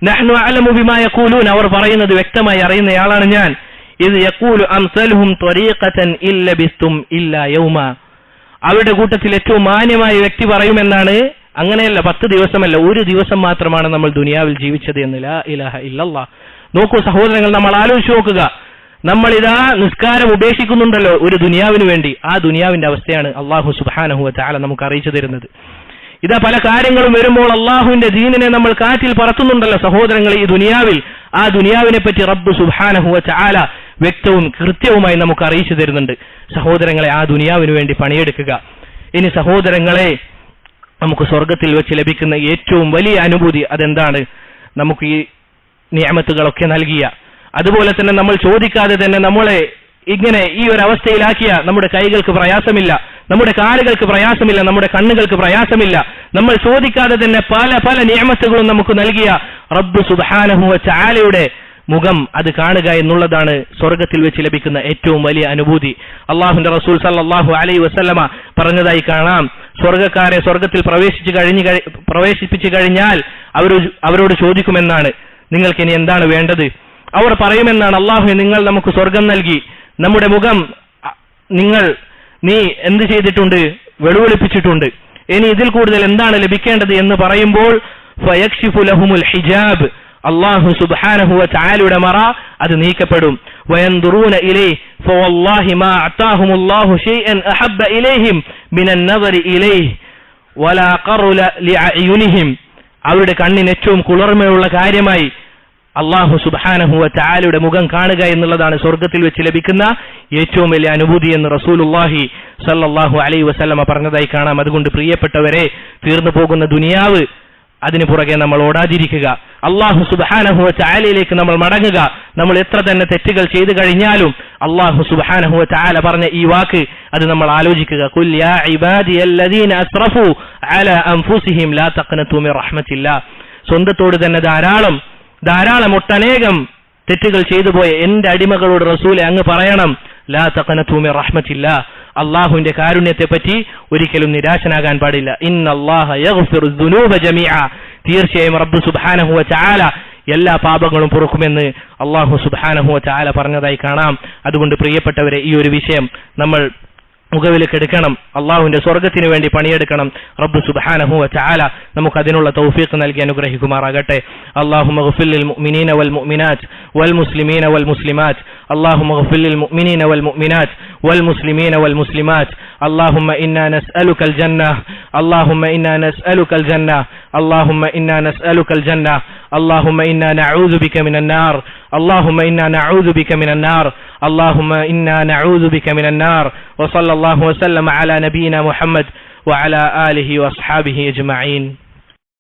നഹ്നു അഅലമു ബിമാ യഖൂലൂൻ, അവർ പറയുന്നത് വ്യക്തമായി അറിയുന്നയാളാണ് ഞാൻ. ഇത് യഖൂലു അംസലുഹും ത്വരീഖതൻ ഇല്ല ബിസ്തും ഇല്ലാ യൗമ, അവരുടെ കൂട്ടത്തിൽ ഏറ്റവും മാന്യമായ വ്യക്തി പറയുമെന്നാണ്, അങ്ങനെയല്ല 10 ദിവസമല്ല, 1 ദിവസം മാത്രമാണ് നമ്മൾ ദുനിയാവിൽ ജീവിച്ചത് എന്ന്. ലാ ഇലാഹ ഇല്ലല്ലാഹ്. നോക്കൂ സഹോദരങ്ങൾ, നമ്മൾ ആലോചിച്ച് നോക്കുക. നമ്മളിതാ നിസ്കാരം ഉപേക്ഷിക്കുന്നുണ്ടല്ലോ ഒരു ദുനിയാവിന് വേണ്ടി. ആ ദുനിയാവിന്റെ അവസ്ഥയാണ് അല്ലാഹു സുബ്ഹാനഹു വ തആല നമുക്ക് അറിയിച്ചു തരുന്നത്. ഇതാ പല കാര്യങ്ങളും വരുമ്പോൾ അള്ളാഹുവിന്റെ ദീനിനെ നമ്മൾ കാറ്റിൽ പറത്തുന്നുണ്ടല്ലോ സഹോദരങ്ങൾ ഈ ദുനിയാവിൽ. ആ ദുനിയാവിനെ പറ്റി റബ്ബ് സുബ്ഹാനഹു വ തആല വ്യക്തവും കൃത്യവുമായി നമുക്ക് അറിയിച്ചു തരുന്നുണ്ട്. സഹോദരങ്ങളെ, ആ ദുനിയാവിന് വേണ്ടി പണിയെടുക്കുക. ഇനി സഹോദരങ്ങളെ, നമുക്ക് സ്വർഗത്തിൽ വെച്ച് ലഭിക്കുന്ന ഏറ്റവും വലിയ അനുഭൂതി അതെന്താണ്? നമുക്ക് ഈ നിഅമത്തുകളൊക്കെ നൽകിയ, അതുപോലെ തന്നെ നമ്മൾ ചോദിക്കാതെ തന്നെ നമ്മളെ ഇങ്ങനെ ഈ ഒരു അവസ്ഥയിലാക്കിയ, നമ്മുടെ കൈകൾക്ക് പ്രയാസമില്ല, നമ്മുടെ കാലുകൾക്ക് പ്രയാസമില്ല, നമ്മുടെ കണ്ണുകൾക്ക് പ്രയാസമില്ല, നമ്മൾ ചോദിക്കാതെ തന്നെ പല പല നിഅമത്തുകളും നമുക്ക് നൽകിയ റബ്ബ് സുബ്ഹാനഹു വ തആലയുടെ മുഖം അത് കാണുക എന്നുള്ളതാണ് സ്വർഗത്തിൽ വെച്ച് ലഭിക്കുന്ന ഏറ്റവും വലിയ അനുഭൂതി. അള്ളാഹുവിന്റെ റസൂൽ സല്ലല്ലാഹു അലൈഹി വസല്ലമ പറഞ്ഞതായി കാണാം, സ്വർഗക്കാരെ സ്വർഗത്തിൽ പ്രവേശിപ്പിച്ചു കഴിഞ്ഞാൽ അവരോട് ചോദിക്കുമെന്നാണ്, നിങ്ങൾക്ക് ഇനി എന്താണ് വേണ്ടത്? അവർ പറയുമെന്നാണ്, അള്ളാഹുവേ, നിങ്ങൾ നമുക്ക് സ്വർഗം നൽകി, നമ്മുടെ മുഖം നീ എന്ത് ചെയ്തിട്ടുണ്ട്? വെളുവെളുപ്പിച്ചിട്ടുണ്ട്. ഇനി ഇതിൽ കൂടുതൽ എന്താണ് ലഭിക്കേണ്ടത് എന്ന് പറയുമ്പോൾ ഫയക്ഷിഫു ലഹുമുൽ ഹിജാബ്, അല്ലാഹു സുബ്ഹാനഹു വ തആലയുടെ മറ അത് നീക്കപ്പെടും. വയൻദുറൂന ഇലൈഹി ഫവല്ലാഹി മാ അതാഹുമുല്ലാഹു ശൈഅൻ അഹബ്ബ ഇലൈഹിം മിനൻ നദരി ഇലൈഹി വലാ ഖറല ലിഅയുനിഹിം, അവരുടെ കണ്ണിന് ഏറ്റവും കുളിർമയുള്ള കാര്യമായി അല്ലാഹു സുബ്ഹാനഹു വ തആലയുടെ മുഖം കാണുക എന്നുള്ളതാണ് സ്വർഗത്തിൽ വെച്ച് ലഭിക്കുന്ന ഏറ്റവും വലിയ അനുഭൂതി എന്ന് റസൂലുള്ളാഹി സല്ലല്ലാഹു അലൈഹി വസല്ലമ പറഞ്ഞതായി കാണാം. അതുകൊണ്ട് പ്രിയപ്പെട്ടവരെ, തീർന്നു പോകുന്ന ദുനിയാവ് അതിനു പുറകെ നമ്മൾ ഓടാതിരിക്കുക. അല്ലാഹു സുബ്ഹാനഹു വ തആലയിലേക്ക് നമ്മൾ മടങ്ങുക. നമ്മൾ എത്ര തന്നെ തെറ്റുകൾ ചെയ്തു കഴിഞ്ഞാലും അല്ലാഹു സുബ്ഹാനഹു വ തആല പറഞ്ഞ ഈ വാക്ക് അത് നമ്മൾ ആലോചിക്കുക. ഖുൽ യാ ഇബാദിയല്ലദീന അസ്റഫു അലാ അൻഫുസിഹിം ലാ തഖ്നതു മിർ റഹ്മത്തില്ലാഹ്, സ്വന്തത്തോട് തന്നെ ധാരാളം ഒട്ടനേകം തെറ്റുകൾ ചെയ്തു പോയ എന്റെ അടിമകളോട് റസൂലെ അങ്ങ് പറയണം, ലാ തഖ്നതു മിർ റഹ്മത്തില്ലാഹ്, അള്ളാഹുവിന്റെ കാരുണ്യത്തെ പറ്റി ഒരിക്കലും നിരാശനാകാൻ പാടില്ല. ഇന്നല്ലാഹ യഗ്ഫിറു ദുനൂബ ജമീഅ, തീർച്ചയായും റബ്ബ് സുബ്ഹാനഹു വ തആല എല്ലാ പാപങ്ങളും പൊറുക്കുമെന്ന് അല്ലാഹു സുബ്ഹാനഹു വ തആല പറഞ്ഞതായി കാണാം. അതുകൊണ്ട് പ്രിയപ്പെട്ടവരെ, ഈ ഒരു വിഷയം നമ്മൾ മുഖവിലക്കെടുക്കണം. അള്ളാഹുവിന്റെ സ്വർഗത്തിന് വേണ്ടി പണിയെടുക്കണം. റബ്ബ് സുബ്ഹാനഹു വ തആല നമുക്ക് അതിനുള്ള തൗഫീഖ് നൽകി അനുഗ്രഹിക്കുമാറാകട്ടെ. അല്ലാഹുമ്മ ഗ്ഫിർ ലിൽ മുഅ്മിനീന വൽ മുഅ്മിനാത്ത് വൽ മുസ്ലിമീന വൽ മുസ്ലിമാത്ത്, അല്ലാഹുമ്മ ഗ്ഫിർ ലിൽ മുഅ്മിനീന വൽ മുഅ്മിനാത്ത് വൽ മുസ്ലിമീന വൽ മുസ്ലിമാത്ത്. اللهم إنا نسألك الجنة، اللهم إنا نسألك الجنة، اللهم إنا نسألك الجنة، اللهم إنا نعوذ بك من النار، اللهم إنا نعوذ بك من النار، اللهم إنا نعوذ بك من النار. وصلى الله وسلم على نبينا محمد وعلى آله وأصحابه أجمعين.